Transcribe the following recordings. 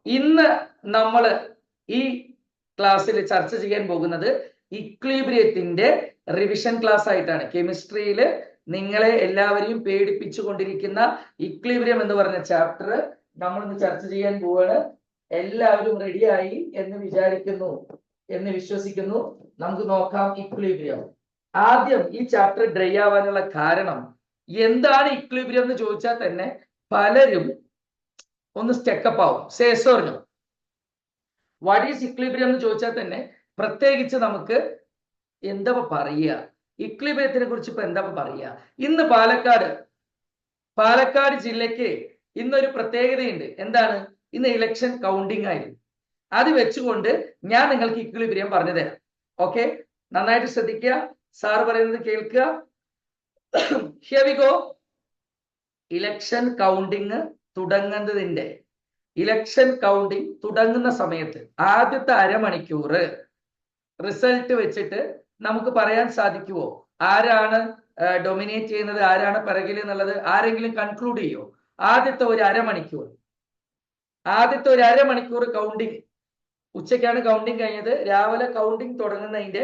ഇന്ന് നമ്മൾ ഈ ക്ലാസ്സിൽ ചർച്ച ചെയ്യാൻ പോകുന്നത് ഇക്വിലിബ്രിയത്തിന്റെ റിവിഷൻ ക്ലാസ് ആയിട്ടാണ്. കെമിസ്ട്രിയിൽ നിങ്ങളെ എല്ലാവരെയും പേടിപ്പിച്ചു കൊണ്ടിരിക്കുന്ന ഇക്വിലിബ്രിയം എന്ന് പറഞ്ഞ ചാപ്റ്റർ നമ്മൾ ഇന്ന് ചർച്ച ചെയ്യാൻ പോവാണ്. എല്ലാവരും റെഡിയായി എന്ന് വിചാരിക്കുന്നു, എന്ന് വിശ്വസിക്കുന്നു. നമുക്ക് നോക്കാം ഇക്വിലിബ്രിയം. ആദ്യം ഈ ചാപ്റ്റർ ഡ്രൈ ആവാനുള്ള കാരണം എന്താണ് ഇക്വിലിബ്രിയം എന്ന് ചോദിച്ചാൽ തന്നെ പലരും ഒന്ന് സ്റ്റെക്കപ്പ് ആവും. സേസോറിനോ വാട്ട് ഈസ് ഇക്വിലിബ്രിയം എന്ന് ചോദിച്ചാൽ തന്നെ പ്രത്യേകിച്ച് നമുക്ക് എന്താ പറയുക, ഇക്വിലിബ്രിയത്തിനെ കുറിച്ച് ഇപ്പൊ എന്താ പറയുക. ഇന്ന് പാലക്കാട് ജില്ലയ്ക്ക് ഇന്നൊരു പ്രത്യേകതയുണ്ട്. എന്താണ്? ഇന്ന് ഇലക്ഷൻ കൗണ്ടിങ് ആയിരുന്നു. അത് വെച്ചുകൊണ്ട് ഞാൻ നിങ്ങൾക്ക് ഇക്വിലിബ്രിയം പറഞ്ഞു തരാം. ഓക്കെ, നന്നായിട്ട് ശ്രദ്ധിക്കുക, സാർ പറയുന്നത് കേൾക്കുക. Here we go. Election counting തുടങ്ങുന്ന സമയത്ത് ആദ്യത്തെ അരമണിക്കൂർ റിസൾട്ട് വെച്ചിട്ട് നമുക്ക് പറയാൻ സാധിക്കുമോ ആരാണ് ഡൊമിനേറ്റ് ചെയ്യുന്നത്, ആരാണ് പിറകിൽ എന്നുള്ളത്? ആരെങ്കിലും കൺക്ലൂഡ് ചെയ്യോ? ആദ്യത്തെ ഒരു അരമണിക്കൂർ കൗണ്ടിങ്, ഉച്ചയ്ക്കാണ് കൗണ്ടിങ് കഴിഞ്ഞത്, രാവിലെ കൗണ്ടിങ് തുടങ്ങുന്നതിന്റെ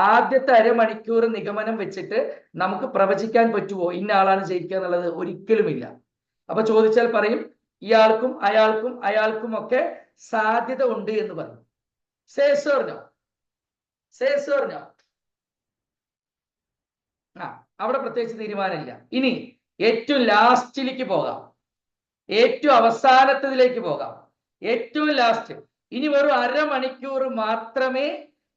ആദ്യത്തെ അരമണിക്കൂർ നിഗമനം വെച്ചിട്ട് നമുക്ക് പ്രവചിക്കാൻ പറ്റുമോ ഇന്ന ആളാണ് ജയിക്കുക എന്നുള്ളത്? ഒരിക്കലുമില്ല. അപ്പൊ ചോദിച്ചാൽ പറയും ഇയാൾക്കും അയാൾക്കും ഒക്കെ സാധ്യത ഉണ്ട് എന്ന് പറയും. സേസോർനോ അവിടെ പ്രത്യേകിച്ച് തീരുമാനമില്ല. ഇനി ഏറ്റവും ലാസ്റ്റിലേക്ക് പോകാം, ഏറ്റവും അവസാനത്തിലേക്ക് പോകാം. ഏറ്റവും ലാസ്റ്റ് ഇനി വെറും അരമണിക്കൂർ മാത്രമേ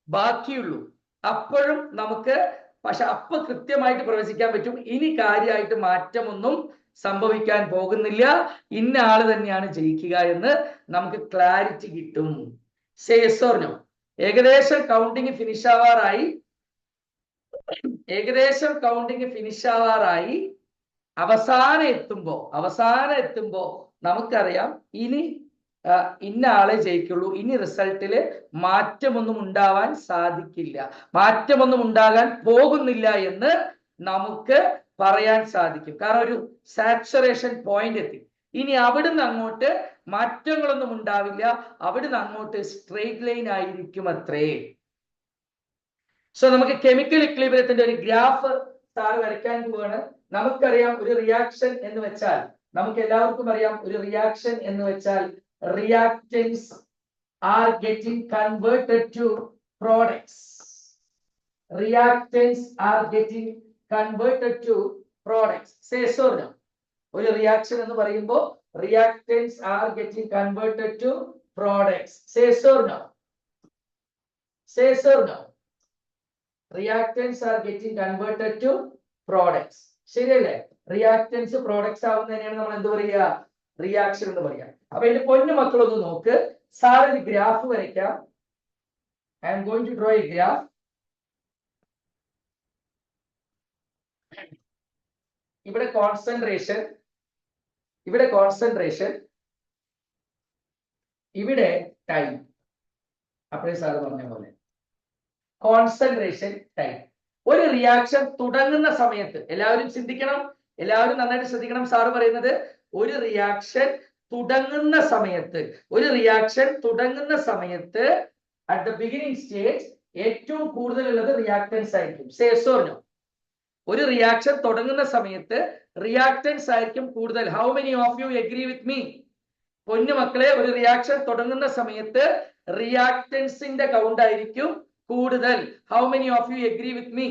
ബാക്കിയുള്ളൂ. അപ്പോഴും നമുക്ക് പക്ഷെ അപ്പൊ കൃത്യമായിട്ട് പ്രവചിക്കാൻ പറ്റും ഇനി കാര്യമായിട്ട് മാറ്റമൊന്നും സംഭവിക്കാൻ പോകുന്നില്ല, ഇന്ന ആള് തന്നെയാണ് ജയിക്കുക എന്ന് നമുക്ക് ക്ലാരിറ്റി കിട്ടും. സേസോർനോ ഏകദേശം കൗണ്ടിങ് ഫിനിഷ് ആവാറായി. അവസാനം എത്തുമ്പോ നമുക്കറിയാം ഇനി ഇന്ന ആളെ ജയിക്കുള്ളൂ, ഇനി റിസൾട്ടില് മാറ്റമൊന്നും ഉണ്ടാവാൻ സാധിക്കില്ല, മാറ്റമൊന്നും ഉണ്ടാകാൻ പോകുന്നില്ല എന്ന് നമുക്ക് പറയാൻ സാധിക്കും. കാരണം ഒരു സാച്ചുറേഷൻ പോയിന്റ് എത്തി. ഇനി അവിടുന്ന് അങ്ങോട്ട് മാറ്റങ്ങളൊന്നും ഉണ്ടാവില്ല, അവിടുന്ന് അങ്ങോട്ട് സ്ട്രെയിറ്റ് ലൈൻ ആയിരിക്കും അത്രേ. സോ നമുക്ക് കെമിക്കൽ ഇക്വിലിബ്രിയത്തിന്റെ ഒരു ഗ്രാഫ് സാർ വരയ്ക്കാൻ പോവാണ്. നമുക്കറിയാം ഒരു റിയാക്ഷൻ എന്ന് വെച്ചാൽ, നമുക്ക് എല്ലാവർക്കും അറിയാം ഒരു റിയാക്ഷൻ എന്ന് വെച്ചാൽ reactants are getting converted to products. Say so now. ഒരു റിയാക്ഷൻ എന്ന് പറയുമ്പോൾ reactants are getting converted to products. Say so now. Reactants are getting converted to products. ശരിയല്ലേ? റിയാക്ടൻസ് പ്രോഡക്ട്സ് ആവുന്നതിനെയാണ് നമ്മൾ എന്ത് പറയുക? റിയാക്ഷൻ എന്ന് പറയാം. അപ്പൊ എന്റെ പൊന്നു മക്കളൊന്ന് നോക്ക്, സാർ ഒരു ഗ്രാഫ് വരയ്ക്കാം. I am going to draw a graph. ഇവിടെ കോൺസെൻട്രേഷൻ, ഇവിടെ ടൈം. അപ്പോഴേ സാർ പറഞ്ഞ പോലെ കോൺസെൻട്രേഷൻ, ടൈം. ഒരു റിയാക്ഷൻ തുടങ്ങുന്ന സമയത്ത് എല്ലാവരും ചിന്തിക്കണം, എല്ലാവരും നന്നായിട്ട് ശ്രദ്ധിക്കണം. സാറ് പറയുന്നത് ഒരു റിയാക്ഷൻ തുടങ്ങുന്ന സമയത്ത് അറ്റ് ദ ബിഗിനിങ് സ്റ്റേജ് ഏറ്റവും കൂടുതൽ ഉള്ളത് റിയാക്ടൻസ് ആയിരിക്കും. സേസോർനോ ഒരു റിയാക്ഷൻ തുടങ്ങുന്ന സമയത്ത് റിയാക്ടൻസ് ആയിരിക്കും കൂടുതൽ. How many of you agree with me? പൊന്നു മക്കളെ, ഒരു റിയാക്ഷൻ തുടങ്ങുന്ന സമയത്ത് റിയാക്ടൻസിന്റെ കൗണ്ട് ആയിരിക്കും കൂടുതൽ. How many of you agree with me?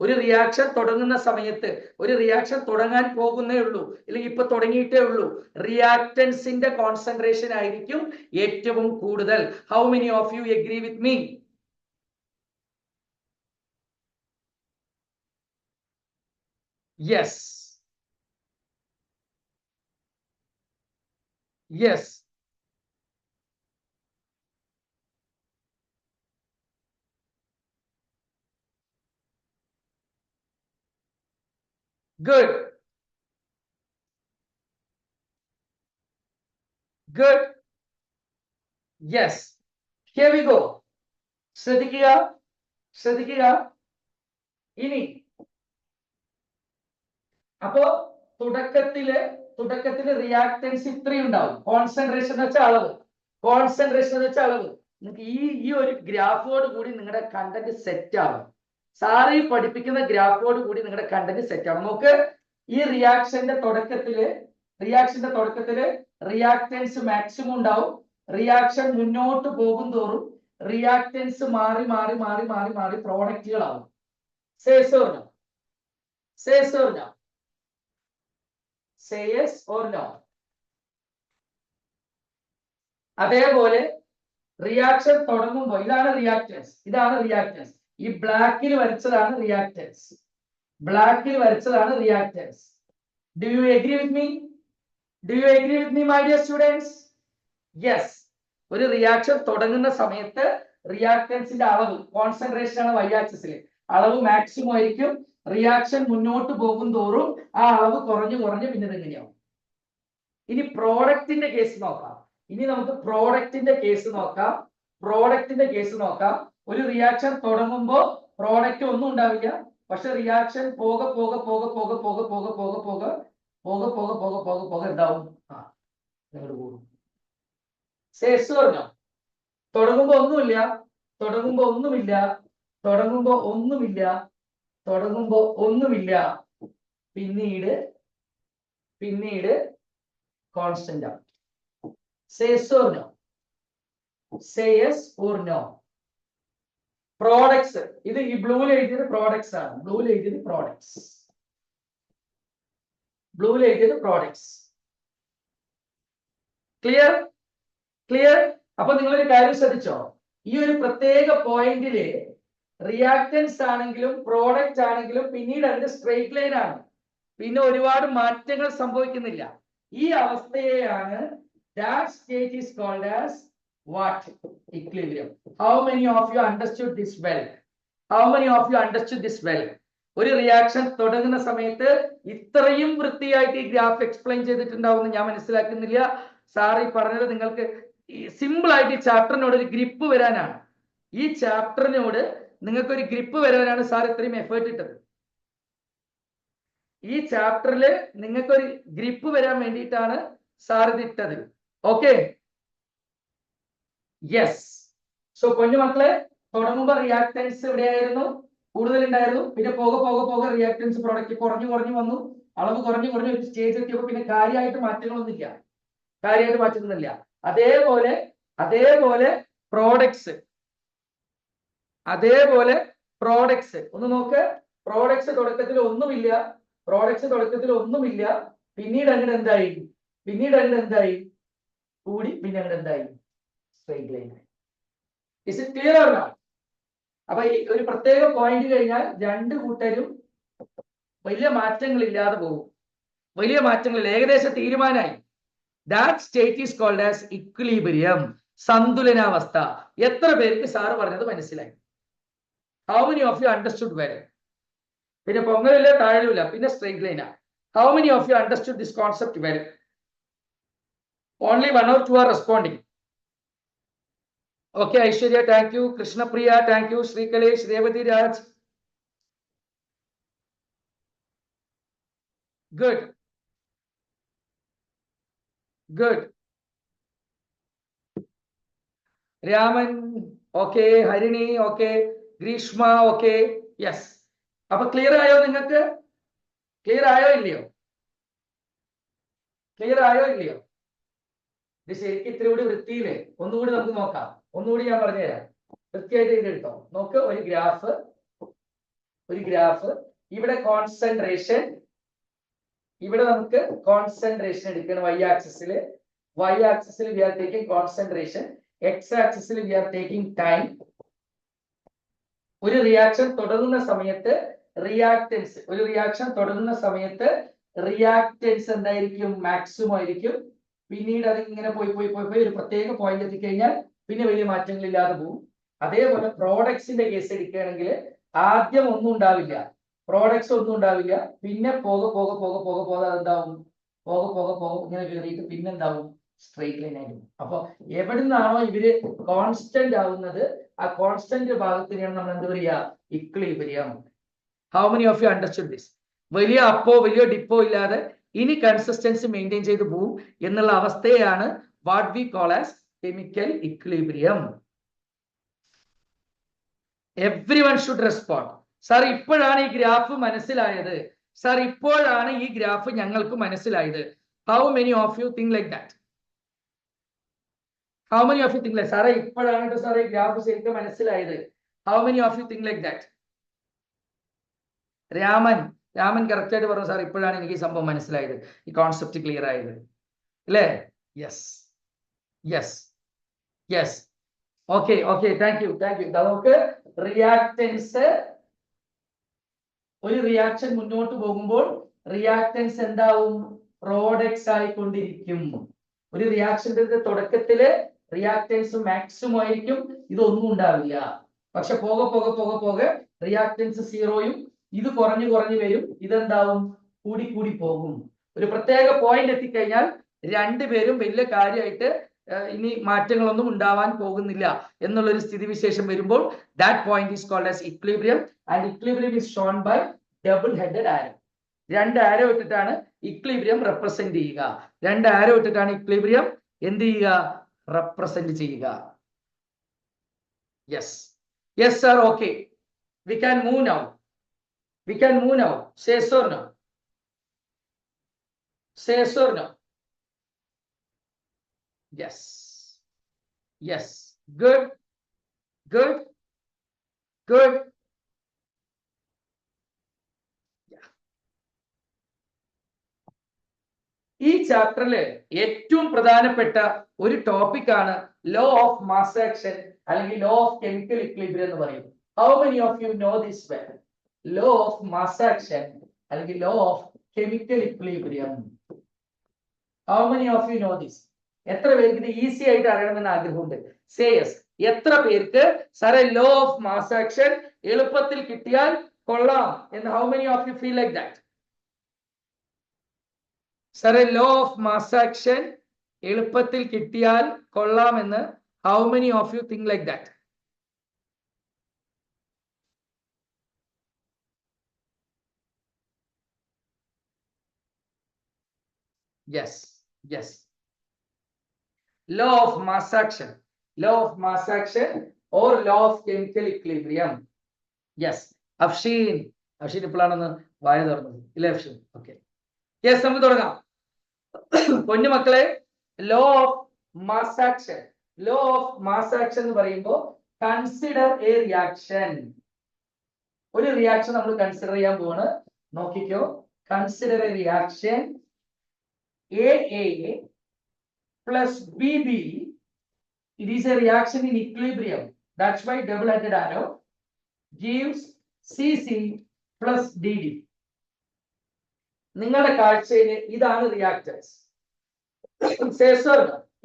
ഒരു റിയാക്ഷൻ തുടങ്ങുന്ന സമയത്ത്, ഒരു റിയാക്ഷൻ തുടങ്ങാൻ പോകുന്നേ ഉള്ളൂ, അല്ലെങ്കിൽ ഇപ്പൊ തുടങ്ങിയിട്ടേ ഉള്ളൂ, റിയാക്ടൻസിന്റെ കോൺസെൻട്രേഷൻ ആയിരിക്കും ഏറ്റവും കൂടുതൽ. How many of you agree with me? Yes, good. Yes, here we go. ശ്രദ്ധിക്കുക. ഇനി അപ്പോ തുടക്കത്തില് റിയാക്ടൻസ് ഇത്രയും ഉണ്ടാവും. കോൺസെൻട്രേഷൻ വെച്ച അളവ് കോൺസെൻട്രേഷൻ എന്ന് വെച്ചാൽ അളവ്. നിങ്ങൾക്ക് ഈ ഒരു ഗ്രാഫോട് കൂടി നിങ്ങളുടെ കണ്ടന്റ് സെറ്റ് ആവും. സാറ് ഈ പഠിപ്പിക്കുന്ന ഗ്രാഫോട് കൂടി നിങ്ങളുടെ കണ്ടന്റ് സെറ്റ് ആവും. നമുക്ക് ഈ റിയാക്ഷന്റെ തുടക്കത്തില് റിയാക്ടൻസ് മാക്സിമം ഉണ്ടാവും. റിയാക്ഷൻ മുന്നോട്ട് പോകും തോറും റിയാക്ടൻസ് മാറി മാറി മാറി മാറി മാറി പ്രോഡക്റ്റുകളാവും. Say yes or no? Say yes or no? അതേപോലെ റിയാക്ഷൻ തുടങ്ങുമ്പോൾ ഇതാണ് റിയാക്ടൻസ്. ഈ ബ്ലാക്കിൽ വരച്ചതാണ് reactance. Do you agree with me, my dear students? Yes. ഒരു റിയാക്ഷൻ തുടങ്ങുന്ന സമയത്ത് റിയാക്ടൻസിന്റെ അളവ്, കോൺസെൻട്രേഷൻ ആണ് y ആക്സിസിൽ, അളവ് മാക്സിമം ആയിരിക്കും. റിയാക്ഷൻ മുന്നോട്ട് പോകും തോറും ആ അളവ് കുറഞ്ഞു പിന്നെ ഇതെങ്ങനെയാവും. ഇനി പ്രോഡക്റ്റിന്റെ കേസ് നോക്കാം. നമുക്ക് പ്രോഡക്റ്റിന്റെ കേസ് നോക്കാം. ഒരു റിയാക്ഷൻ തുടങ്ങുമ്പോൾ പ്രോഡക്റ്റ് ഒന്നും ഉണ്ടാവില്ല. പക്ഷെ റിയാക്ഷൻ പോകെ എന്താവും? തുടങ്ങുമ്പോ ഒന്നുമില്ല. പിന്നീട് കോൺസ്റ്റന്റ് ആണ്. Say yes or no? Products, ഇത് ഈ ബ്ലൂവിൽ എഴുതിയത് പ്രോഡക്ട്സ് ആണ്. ക്ലിയർ? അപ്പൊ നിങ്ങളൊരു കാര്യം ശ്രദ്ധിച്ചോ, ഈ ഒരു പ്രത്യേക പോയിന്റില് റിയാക്ടൻസ് ആണെങ്കിലും പ്രോഡക്റ്റ് ആണെങ്കിലും പിന്നീട് അതിന്റെ സ്ട്രെയിറ്റ് ലൈൻ ആണ്. പിന്നെ ഒരുപാട് മാറ്റങ്ങൾ സംഭവിക്കുന്നില്ല. ഈ അവസ്ഥയെയാണ് that state is called as what? Equilibrium. How many of you understood this well? ഒരു റിയാക്ഷൻ തുടങ്ങുന്ന സമയത്ത് ഇത്രയും വൃത്തിയായിട്ട് ഈ ഗ്രാഫ് എക്സ്പ്ലെയിൻ ചെയ്തിട്ടുണ്ടാവുമെന്ന് ഞാൻ മനസ്സിലാക്കുന്നില്ല. സാർ ഈ പറഞ്ഞത് നിങ്ങൾക്ക് സിമ്പിൾ ആയിട്ട് ഈ ചാപ്റ്ററിനോട് ഒരു ഗ്രിപ്പ് വരാനാണ്. സാർ ഇത്രയും എഫേർട്ട് ഇട്ടത്. ഈ ചാപ്റ്ററിൽ നിങ്ങൾക്കൊരു ഗ്രിപ്പ് വരാൻ വേണ്ടിയിട്ടാണ് സാർ ഇത് ഇട്ടത്. Okay, yes. സോ പൊന്നുമക്കളെ, തുടങ്ങുമ്പോ റിയാക്ടൻസ് എവിടെയായിരുന്നു? കൂടുതലുണ്ടായിരുന്നു. പിന്നെ പോകെ റിയാക്ടൻസ് പ്രോഡക്റ്റ് കുറഞ്ഞു വന്നു. അളവ് കുറഞ്ഞു ഒരു സ്റ്റേജ് എത്തിയപ്പോൾ പിന്നെ കാര്യമായിട്ട് മാറ്റുന്നില്ല. അതേപോലെ പ്രോഡക്ട്സ് ഒന്ന് നോക്ക്. പ്രോഡക്ട്സ് തുടക്കത്തിൽ ഒന്നുമില്ല. പിന്നീട് അങ്ങനെ എന്തായി? കൂടി പിന്നെ അങ്ങനെ എന്തായി? Straight line. Is it clear or not? അപ്പൊ ഈ ഒരു പ്രത്യേക പോയിന്റ് കഴിഞ്ഞാൽ രണ്ടു കൂട്ടരും വലിയ മാറ്റങ്ങളില്ലാതെ പോകും. ഏകദേശം തീരുമാനമായി. That state is called as equilibrium, സന്തുലനാവസ്ഥ. എത്ര പേർക്ക് സാറ് പറഞ്ഞത് മനസ്സിലായി? How many of you understood well? പിന്നെ പൊങ്ങലില്ല, താഴെയില്ല, പിന്നെ സ്ട്രെയിറ്റ് ലൈനാ. How many of you understood this concept well? Only 1 or 2 are responding. Okay, Aishwarya, thank you. Krishna Priya, thank you. Sri Kalesh, Revati Raj. Good. Raman, okay. Harini, okay. Grishma, okay. Yes. അപ്പൊ clear ആയോ? നിങ്ങൾക്ക് clear ആയോ ഇല്ലയോ? ഇത് ശരിക്കും ഇത്തിരി കൂടി വൃത്തിയില്ലേ? ഒന്നുകൂടി നമുക്ക് നോക്കാം. ഒന്നുകൂടി ഞാൻ പറഞ്ഞുതരാം. വൃത്തിയായിട്ട് എഴുതിയെടുത്തോ. നോക്ക്, ഒരു ഗ്രാഫ്. ഇവിടെ കോൺസെൻട്രേഷൻ, ഇവിടെ നമുക്ക് കോൺസെൻട്രേഷൻ എടുക്കണം. y ആക്സിസിൽ we are taking concentration. x ആക്സിസിൽ വി ആർ ടേക്കിംഗ് ടൈം. ഒരു റിയാക്ഷൻ തുടങ്ങുന്ന സമയത്ത് റിയാക്ടൻസ് എന്തായിരിക്കും? മാക്സിമം ആയിരിക്കും. പിന്നീട് അതിങ്ങനെ പോയി ഒരു പ്രത്യേക പോയിന്റ് എത്തിക്കഴിഞ്ഞാൽ പിന്നെ വലിയ മാറ്റങ്ങളില്ലാതെ പോകും. അതേപോലെ പ്രോഡക്ട്സിന്റെ കേസ് എടുക്കുകയാണെങ്കിൽ ആദ്യം ഒന്നും ഉണ്ടാവില്ല, പിന്നെ പോകെ അതെന്താവും? പോകെ ഇങ്ങനെ കയറിയിട്ട് പിന്നെ എന്താവും? സ്ട്രെയിറ്റ് ലൈൻ ആയിരിക്കും. അപ്പൊ എവിടെ നിന്നാണോ ഇവര് കോൺസ്റ്റന്റ് ആവുന്നത്, ആ കോൺസ്റ്റന്റ് ഭാഗത്തിനെയാണ് നമ്മൾ എന്ത് പറയുക? Equilibrium. How many of you understood this? വലിയ അപ്പോ വലിയ ഡിപ്പോ ഇല്ലാതെ ഇനി കൺസിസ്റ്റൻസി മെയിൻറ്റെയിൻ ചെയ്ത് പോകും എന്നുള്ള അവസ്ഥയാണ് what we call as chemical equilibrium. Everyone should respond. Sir, ഇപ്പോഴാണ് ഈ ഗ്രാഫ് മനസ്സിലായത്. Sir, ഇപ്പോഴാണ് ഈ ഗ്രാഫ് ഞങ്ങൾക്ക് മനസ്സിലായത്. How many of you think like that? How many of you think like, സാറേ ഇപ്പോഴാണ് സാറേ ഈ ഗ്രാഫ് ശരിക്കും മനസ്സിലായത്? How many of you think like that? Raman correct ആയിട്ട് പറഞ്ഞു, സാർ ഇപ്പോഴാണ് എനിക്ക് ഈ സംഭവം മനസ്സിലായത്, ഈ കോൺസെപ്റ്റ് ക്ലിയർ ആയത് അല്ലേ? Yes yes yes. Okay okay, thank you thank you. നമുക്ക് റിയാക്ടൻസ്, ഒരു റിയാക്ഷൻ മുന്നോട്ട് പോകുമ്പോൾ റിയാക്ടൻസ് എന്താവും? പ്രോഡക്ട്സ് ആയിക്കൊണ്ടിരിക്കും. ഒരു റിയാക്ഷന്റെ തുടക്കത്തില് റിയാക്ടൻസ് മാക്സിമം ആയിരിക്കും, ഇതൊന്നും ഉണ്ടാവില്ല. പക്ഷെ പോകെ പോകെ പോകെ പോകെ റിയാക്ടൻസ് സീറോയും ഇത് കുറഞ്ഞു കുറഞ്ഞു വരും, ഇതെന്താവും? കൂടി കൂടി പോകും. ഒരു പ്രത്യേക പോയിന്റ് എത്തിക്കഴിഞ്ഞാൽ രണ്ടുപേരും വലിയ കാര്യമായിട്ട് ഇനി മാറ്റങ്ങളൊന്നും ഉണ്ടാവാൻ പോകുന്നില്ല എന്നുള്ളൊരു സ്ഥിതിവിശേഷം വരുമ്പോൾ that point is called as equilibrium, and equilibrium is shown by double headed arrow. രണ്ട് ആരോ ഇട്ടിട്ടാണ് ഇക്വിലിബ്രിയം റെപ്രസെന്റ് ചെയ്യുക. രണ്ട് ആരോ ഇട്ടിട്ടാണ് ഇക്വിലിബ്രിയം എന്ത് ചെയ്യുക? റെപ്രസെന്റ് ചെയ്യുക. Yes yes sir, okay, we can move now. We can move now. Say yes or no? Say yes or no? Yes. Yes. Good. Good. Good. Yeah. ഈ ചാപ്റ്ററില് ഏറ്റവും പ്രധാനപ്പെട്ട ഒരു ടോപ്പിക് ആണ് ലോ ഓഫ് മാസ് ആക്ഷൻ അല്ലെങ്കിൽ law of chemical equilibrium എന്ന് പറയും. How many of you know this well? Law of mass action അല്ലെങ്കിൽ law of chemical equilibrium. How many of you know this? എത്ര പേർക്ക് ഇത് ഈസി ആയിട്ട് അറിയണമെന്ന് ആഗ്രഹമുണ്ട്? Say yes. എത്ര പേർക്ക് സാറേ ലോ ഓഫ് മാസ് ആക്ഷൻ എളുപ്പത്തിൽ കിട്ടിയാൽ കൊള്ളാം എന്ന്? How many of you feel like that? സാറേ ലോ ഓഫ് മാസ് ആക്ഷൻ എളുപ്പത്തിൽ കിട്ടിയാൽ കൊള്ളാം എന്ന് how many of you think like that? Yes, yes. Law of mass action, law of mass action or law of chemical equilibrium. Yes. അഫ്ഷീൻ ഇപ്പോഴാണെന്ന് വായ തുറന്നത് ഇല്ലേ അഫ്ഷീൻ? Okay, yes, നമുക്ക് തുടങ്ങാം. പൊന്നു മക്കളെ, law of mass action, law of mass action എന്ന് പറയുമ്പോൾ consider A reaction. ഒരു റിയാക്ഷൻ നമ്മൾ കൺസിഡർ ചെയ്യാൻ പോവാണ്. നോക്കിക്കോ, consider A reaction AA plus BB. It is a reaction in equilibrium. That's why double-headed arrow gives CC plus DD. നിങ്ങളുടെ കാഴ്ചയിൽ ഇതാണ് റിയാക്ടൻസ്.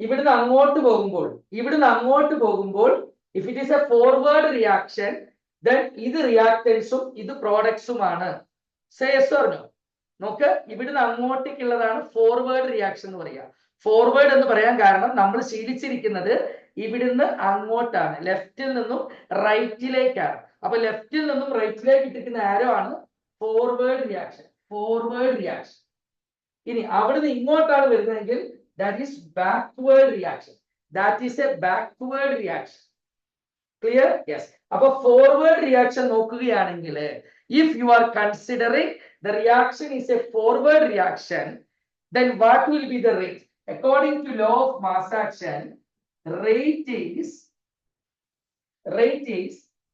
ഇവിടുന്ന് അങ്ങോട്ട് പോകുമ്പോൾ if it is a forward reaction, then ഇത് റിയാക്ടൻസും ഇത് പ്രോഡക്ട്സുമാണ്. Say yes or no? നോക്ക്, ഇവിടുന്ന് അങ്ങോട്ടേക്കുള്ളതാണ് ഫോർവേഡ് റിയാക്ഷൻ എന്ന് പറയുക. ഫോർവേഡ് എന്ന് പറയാൻ കാരണം നമ്മൾ ശീലിച്ചിരിക്കുന്നത് ഇവിടുന്ന് അങ്ങോട്ടാണ്, ലെഫ്റ്റിൽ നിന്നും റൈറ്റിലേക്കാണ്. അപ്പൊ ലെഫ്റ്റിൽ നിന്നും റൈറ്റിലേക്ക് ഇട്ടിരിക്കുന്ന ആരോ ആണ് ഫോർവേഡ് റിയാക്ഷൻ. Forward reaction. ഇനി അവിടുന്ന് ഇങ്ങോട്ടാണ് വരുന്നതെങ്കിൽ that is backward reaction. That is a backward reaction. Clear? Yes. അപ്പൊ ഫോർവേഡ് റിയാക്ഷൻ നോക്കുകയാണെങ്കിൽ if you are considering the reaction is a forward reaction, then what will be the rate? According to law of mass action, rate is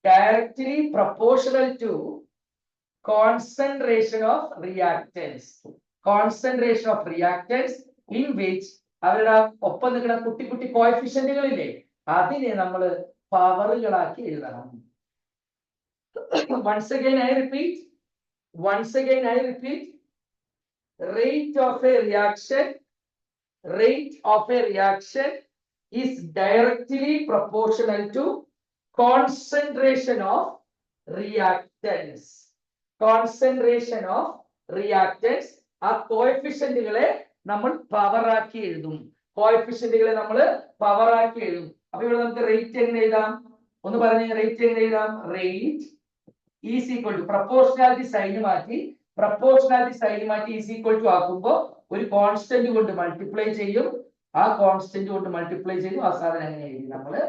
directly proportional to concentration of reactants. Concentration of reactants in which അവരുടെ ഒപ്പം നിൽക്കുന്ന കുട്ടി കുട്ടി കോഎഫിഷ്യന്റുകളില്ലേ, അതിനെ നമ്മൾ പവറുകളാക്കി എഴുതണം. Once again I repeat, rate of a reaction is directly proportional to concentration of reactants. Concentration of reactants. ആ കോഎഫിഷ്യന്റുകളെ നമ്മൾ പവറാക്കി എഴുതും. അപ്പൊ ഇവിടെ നമുക്ക് റേറ്റ് എങ്ങനെ എഴുതാം? ഒന്ന് പറഞ്ഞ റേറ്റ് എങ്ങനെ എഴുതാം? Rate is equal to proportionality sign മാറ്റി ഈസ് ഈക്വൽ ടു ആക്കുമ്പോൾ ഒരു കോൺസ്റ്റന്റ് കൊണ്ട് മൾട്ടിപ്ലൈ ചെയ്യും. ആ കോൺസ്റ്റന്റ് കൊണ്ട് മൾട്ടിപ്ലൈ ചെയ്തു ആ സാധനം അങ്ങനെ എഴുതി നമ്മള്.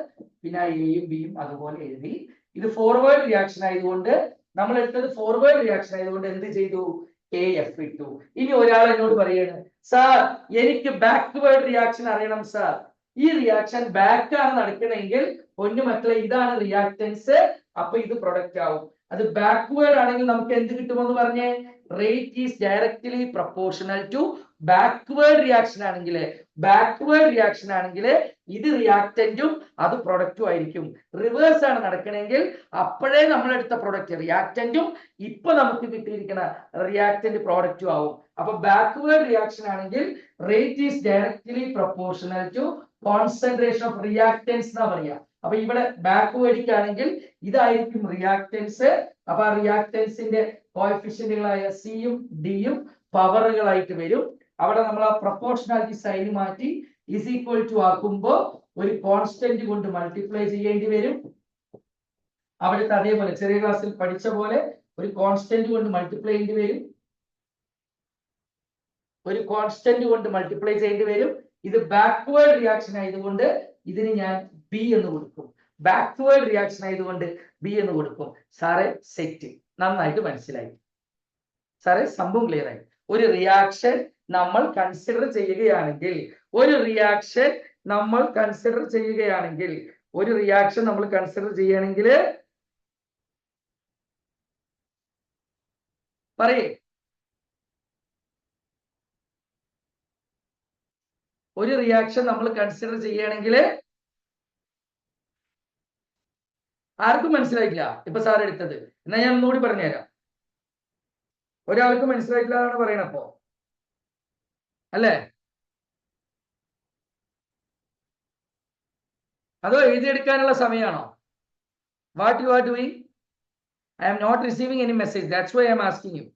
പിന്നെ ആ എയും ബിയും അതുപോലെ എഴുതി. ഇത് ഫോർവേഡ് റിയാക്ഷൻ ആയതുകൊണ്ട് നമ്മൾ എടുത്തത് ഫോർവേഡ് റിയാക്ഷൻ ആയതുകൊണ്ട് എന്ത് ചെയ്തു? AF ഇട്ടു. ഇനി ഒരാൾ എന്നോട് പറയാണ്, സാർ എനിക്ക് ബാക്ക്വേർഡ് റിയാക്ഷൻ അറിയണം സാർ. ഈ റിയാക്ഷൻ ബാക്ക് ആണ് നടക്കണമെങ്കിൽ പൊന്നു മക്കളെ ഇതാണ് റിയാക്ടൻസ്, അപ്പൊ ഇത് പ്രൊഡക്റ്റ് ആവും. അത് ബാക്ക്വേർഡ് ആണെങ്കിൽ നമുക്ക് എന്ത് കിട്ടുമെന്ന് പറഞ്ഞേ? Rate is directly proportional to backward reaction ആണെങ്കിൽ ഇത് റിയാക്ടന്റും അത് പ്രൊഡക്റ്റും ആയിരിക്കും. റിവേഴ്സ് ആണ് നടക്കണമെങ്കിൽ അപ്പോഴേ നമ്മളെടുത്ത പ്രൊഡക്റ്റ് റിയാക്ടന്റും ഇപ്പൊ നമുക്ക് കിട്ടിയിരിക്കുന്ന റിയാക്ടന്റ് പ്രോഡക്റ്റും ആവും. അപ്പൊ ബാക്ക്വേർഡ് റിയാക്ഷൻ ആണെങ്കിൽ rate is directly proportional to concentration of reactants എന്നാ പറയാ. അപ്പൊ ഇവിടെ ബാക്ക്വേർഡിക്കാണെങ്കിൽ ഇതായിരിക്കും റിയാക്ടൻസ്. അപ്പൊ ആ റിയാക്ടൻസിന്റെ കോഎഫിഷ്യന്റുകളായ സിയും ഡിയും പവറുകളായിട്ട് വരും. അവിടെ നമ്മൾ ആ പ്രൊപ്പോർഷണാലിറ്റി സൈൻ മാറ്റി ഇസ് ഈക്വൽ ടു ആക്കുമ്പോ ഒരു കോൺസ്റ്റന്റ് കൊണ്ട് മൾട്ടിപ്ലൈ ചെയ്യേണ്ടി വരും. അവിടുത്തെ അതേപോലെ ചെറിയ ക്ലാസ്സിൽ പഠിച്ച പോലെ ഒരു കോൺസ്റ്റന്റ് കൊണ്ട് മൾട്ടിപ്ലൈ ചെയ്യേണ്ടി വരും. ഇത് ബാക്ക്വേർഡ് റിയാക്ഷൻ ആയതുകൊണ്ട് ഇതിന് ഞാൻ ബി എന്ന് കൊടുക്കും. ബാക്ക്വേർഡ് റിയാക്ഷൻ ആയതുകൊണ്ട് ബി എന്ന് കൊടുക്കും. സാറേ സെറ്റ്, നന്നായിട്ട് മനസ്സിലായി സാറേ, സംഭവം ക്ലിയർ ആയി. ഒരു റിയാക്ഷൻ നമ്മൾ കൺസിഡർ ചെയ്യുകയാണെങ്കിൽ പറയേ, ഒരു റിയാക്ഷൻ നമ്മൾ കൺസിഡർ ചെയ്യുകയാണെങ്കിൽ ആർക്കും മനസ്സിലായില്ല ഇപ്പൊ സാർ എടുത്തത്. എന്നാ ഞാൻ ഒന്നുകൂടി പറഞ്ഞുതരാം. ഒരാൾക്ക് മനസ്സിലായില്ല എന്നാണ് പറയണപ്പോ, അല്ലേ? അതോ എഴുതിയെടുക്കാനുള്ള സമയമാണോ? What you are doing? I am not receiving any message. That's why I am asking you.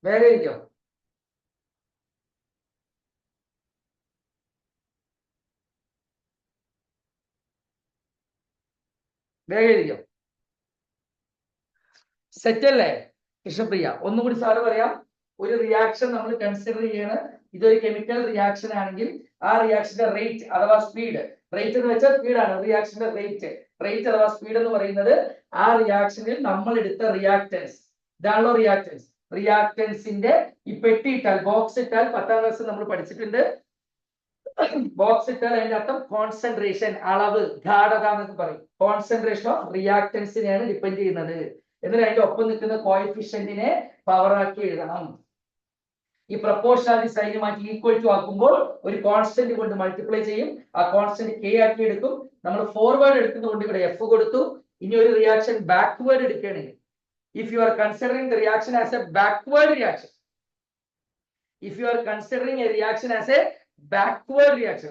വേഗം ഇരിക്കോ? സെറ്റ് അല്ലേ കൃഷ്ണപ്രിയ? ഒന്നുകൂടി സാറ് പറയാം. ഒരു റിയാക്ഷൻ നമ്മൾ കൺസിഡർ ചെയ്യണ ഇതൊരു കെമിക്കൽ റിയാക്ഷൻ ആണെങ്കിൽ ആ റിയാക്ഷന്റെ റേറ്റ് അഥവാ സ്പീഡ്, റേറ്റ് എന്ന് വെച്ചാൽ സ്പീഡാണ്. റിയാക്ഷന്റെ റേറ്റ് അഥവാ സ്പീഡ് എന്ന് പറയുന്നത് ആ റിയാക്ഷനിൽ നമ്മൾ എടുത്ത റിയാക്ടൻസ്, ഇതാണല്ലോ റിയാക്ടൻസിന്റെ ഈ പെട്ടി ഇട്ടാൽ, ബോക്സ് ഇട്ടാൽ, 10ാം ക്ലാസ് നമ്മൾ പഠിച്ചിട്ടുണ്ട്. ബോക്സ് ഇട്ടാൽ അതിന്റെ അർത്ഥം കോൺസെൻട്രേഷൻ, അളവ്, ഗാഢത എന്നൊക്കെ പറയും. കോൺസെൻട്രേഷൻ ഓഫ് റിയാക്ടൻസിനെയാണ് ഡിപ്പെൻഡ് ചെയ്യുന്നത്. എന്നിട്ട് അതിന്റെ ഒപ്പം നിൽക്കുന്ന കോഎഫിഷ്യന്റിനെ പവർ ആക്കി എഴുതണം. ഈ പ്രൊപ്പോർഷണാലിറ്റി സൈൻ മാറ്റി ഈക്വൽ ടു ആക്കുമ്പോൾ ഒരു കോൺസ്റ്റന്റ് കൊണ്ട് മൾട്ടിപ്ലൈ ചെയ്യും. ആ കോൺസ്റ്റന്റ് കെ ആക്കി എടുക്കും. നമ്മൾ ഫോർവേഡ് എടുക്കുന്നതുകൊണ്ട് ഇവിടെ എഫ് കൊടുത്തു. ഇനി ഒരു റിയാക്ഷൻ ബാക്ക്വേർഡ് എടുക്കുകയാണെങ്കിൽ, if you are considering the reaction as a backward reaction,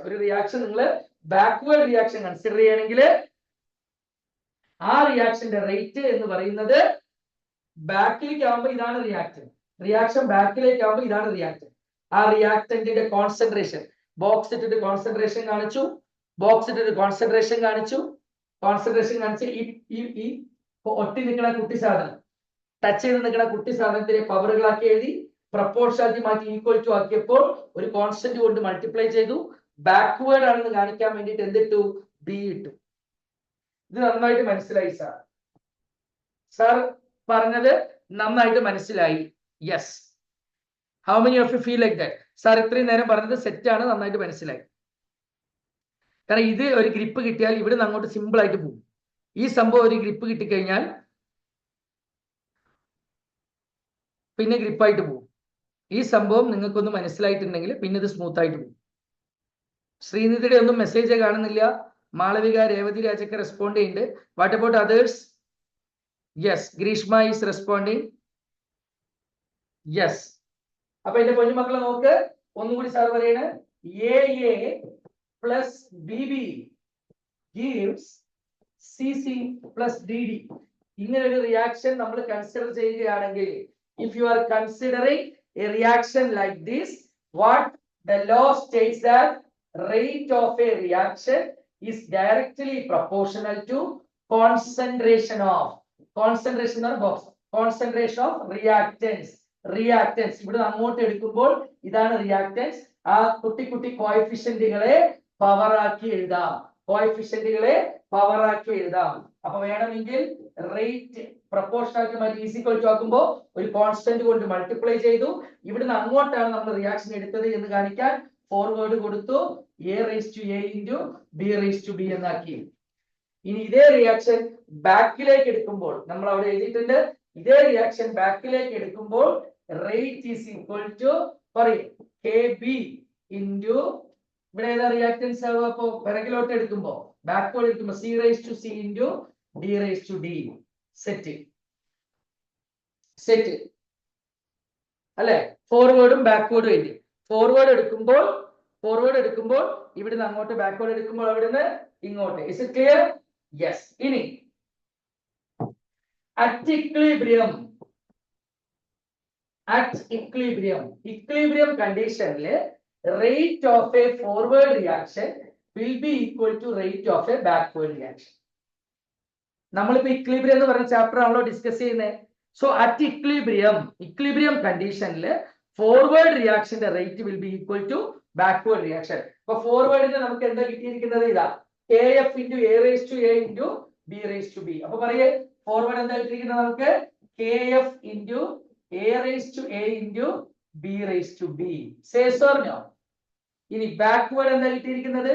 ഒരു റിയാക്ഷൻ നിങ്ങൾ ബാക്ക്വേർഡ് റിയാക്ഷൻ കൺസിഡർ ചെയ്യണമെങ്കിൽ ആ റിയാക്ഷന്റെ റേറ്റ് എന്ന് പറയുന്നത് ബാക്കിലേക്ക് ആവുമ്പോൾ ഇതാണ് റിയാക്ഷൻ ബാക്കിലേക്ക് ആവുമ്പോൾ ഇതാണ് റിയാക്ടന്റ്. ആ റിയാക്ടന്റിന്റെ കോൺസെൻട്രേഷൻ ബോക്സ് ഇട്ടിട്ട് കോൺസെൻട്രേഷൻ കാണിച്ചു. ഈ ഒട്ടി നിൽക്കുന്ന കുട്ടി സാധനം, ടച്ച് ചെയ്ത് നിൽക്കുന്ന കുട്ടി സാധനത്തിനെ പവറുകളാക്കി എഴുതി. പ്രപ്പോർഷനാലിറ്റി മാറ്റി ഈക്വൽ ടു ആക്കിയപ്പോൾ ഒരു കോൺസ്റ്റന്റ് കൊണ്ട് മൾട്ടിപ്ലൈ ചെയ്തു. ബാക്ക്വേർഡ് ആണെന്ന് കാണിക്കാൻ വേണ്ടിയിട്ട് എന്തിട്ടു? ബി ഇട്ടു. ഇത് നന്നായിട്ട് മനസ്സിലായി സാർ പറഞ്ഞത് നന്നായിട്ട് മനസ്സിലായി. Yes, how many of you feel like that? Sir ഇത്രയും നേരം പറഞ്ഞത് സെറ്റ് ആണ്, നന്നായിട്ട് മനസ്സിലായി. കാരണം ഇത് ഒരു ഗ്രിപ്പ് കിട്ടിയാൽ ഇവിടെ നിന്ന് അങ്ങോട്ട് സിമ്പിൾ ആയിട്ട് പോകും. ഈ സംഭവം ഒരു ഗ്രിപ്പ് കിട്ടിക്കഴിഞ്ഞാൽ പിന്നെ ഗ്രിപ്പായിട്ട് പോകും. ഈ സംഭവം നിങ്ങൾക്കൊന്ന് മനസ്സിലായിട്ടുണ്ടെങ്കിൽ പിന്നെ ഇത് സ്മൂത്ത് ആയിട്ട് പോകും. ശ്രീനിധിയുടെ ഒന്നും മെസ്സേജ് കാണുന്നില്ല. മാളവിക, രേവതി രാജൊക്കെ റെസ്പോണ്ട് ചെയ്യുന്നുണ്ട്. What about others? Yes, Greeshma is responding. Yes. അപ്പൊ എന്റെ പൊന്നുമക്കളെ നോക്ക്, ഒന്നുകൂടി സാർ പറയണേ. A plus B B gives C C plus D D. ഇങ്ങനെ ഒരു റിയാക്ഷൻ നമ്മൾ കൺസിഡർ ചെയ്യുകയാണെങ്കിൽ if you are considering a reaction like this, what the law states that rate of a reaction is directly proportional to concentration of reactants. ഇവിടെ അങ്ങോട്ട് എടുക്കുമ്പോൾ ഇതാണ് reactance. ആ കുട്ടി കുട്ടി കോഎഫിഷ്യന്റുകളെ പവർ ആക്കി എഴുതാം. അപ്പൊ വേണമെങ്കിൽ റേറ്റ് പ്രൊപ്പോർഷണാലിറ്റി മാറ്റി ഈസിക്വൽ ടു ആക്കുമ്പോൾ ഒരു കോൺസ്റ്റന്റ് കൊണ്ട് മൾട്ടിപ്ലൈ ചെയ്തു. ഇവിടുന്ന് അങ്ങോട്ടാണ് നമ്മൾ റിയാക്ഷൻ എടുത്തത് എന്ന് കാണിക്കാൻ ഫോർവേഡ് കൊടുത്തു. a raised to a into b raised to b എന്നാക്കി. ഇനി ഇതേ റിയാക്ഷൻ ബാക്കിലേക്ക് എടുക്കുമ്പോൾ നമ്മൾ അവിടെ എഴുതിയിട്ടുണ്ട്. ഇതേ റിയാക്ഷൻ ബാക്കിലേക്ക് എടുക്കുമ്പോൾ റേറ്റ് ഈസ് ഈക്വൽ ടു പറയും kb into ഇവിടെ ഏതാ റിയാക്ടൻസ് ആവുക? അപ്പോ പിറകിലോട്ട് എടുക്കുമ്പോൾ ബാക്ക്വേർഡ് എടുക്കുമ്പോൾ c raised to c into d raised to d. Set അല്ലെ? ഫോർവേഡും ബാക്ക്വേർഡും എഴുതി. ഫോർവേഡ് എടുക്കുമ്പോൾ ഇവിടുന്ന് അങ്ങോട്ട്, ബാക്ക്വേർഡ് എടുക്കുമ്പോൾ അവിടുന്ന് ഇങ്ങോട്ട്. Is it clear? യെസ്. ഇനി അറ്റ് ഇക്വിലിബ്രിയം കണ്ടീഷനിൽ rate of a forward reaction will be equal to rate of a backward reaction. നമ്മളിപ്പോ ഇക്വിലിബ്രിയം എന്ന് പറയുന്ന ചാപ്റ്റർ ആണല്ലോ ഡിസ്കസ് ചെയ്യുന്നത്. സോ അറ്റ് ഇക്വിലിബ്രിയം കണ്ടീഷനിൽ ഫോർവേഡ് റിയാക്ഷന്റെ rate will be equal to backward reaction. അപ്പൊ ഫോർവേഡിന് നമുക്ക് എന്താ കിട്ടിയിരിക്കുന്നത്? ഇതാ kf into a raised to a into b raised to b. അപ്പൊ പറയേ ഫോർവേഡ് എന്താ കിട്ടിയിരിക്കുന്നത് നമുക്ക്? kf into a raised to a into b raised to b. Says or no? ഇനി ബാക്ക്വേർഡ് എന്താ കിട്ടിയിരിക്കുന്നത്?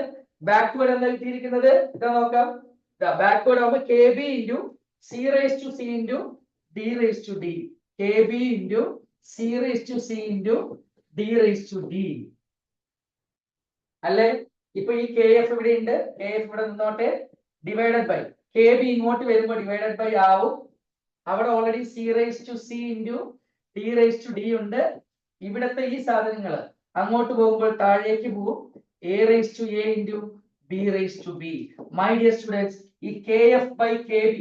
ഇതാ നോക്കാം. ബാക്ക്വേർഡ് ആവുമ്പോൾ kb into c raised to c into d raised to d. kb into c raised to c into d raised to d. അല്ലേ? ഇപ്പൊ ഈ kf ഇവിടെ ഉണ്ട്. kf ഇവിടെ നിന്നോട്ടെ. ഡിവൈഡഡ് ബൈ kb ഇങ്ങോട്ട് വരുമ്പോൾ ഡിവൈഡഡ് ബൈ ആവും. അവിടെ already c raised to c into d raised to d ഉണ്ട്. ഇവിടത്തെ ഈ സാധനങ്ങൾ അങ്ങോട്ട് പോകുമ്പോൾ താഴേക്ക് പോകും. a raised to a into b raised to b. My dear students, ഈ kf by kb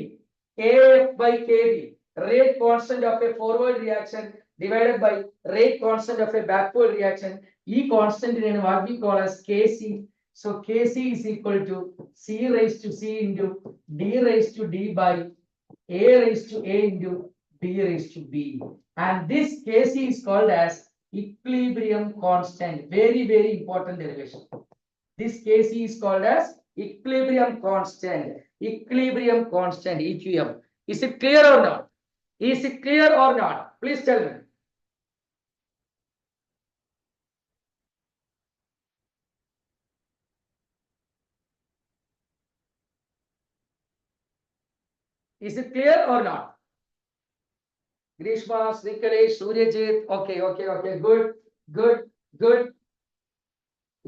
rate constant of a forward reaction divided by rate constant of a backward reaction. ഈ constant is what we call as kc. So kc is equal to c raised to c into d raised to d by a raised to a into b raised to b. And this kc is called as equilibrium constant. Very, very important derivation. This kc is called as equilibrium constant. EQM. Is it clear or not? Please tell me. Is it clear or not? Grishma, Srikalesh, Suryajit. Okay.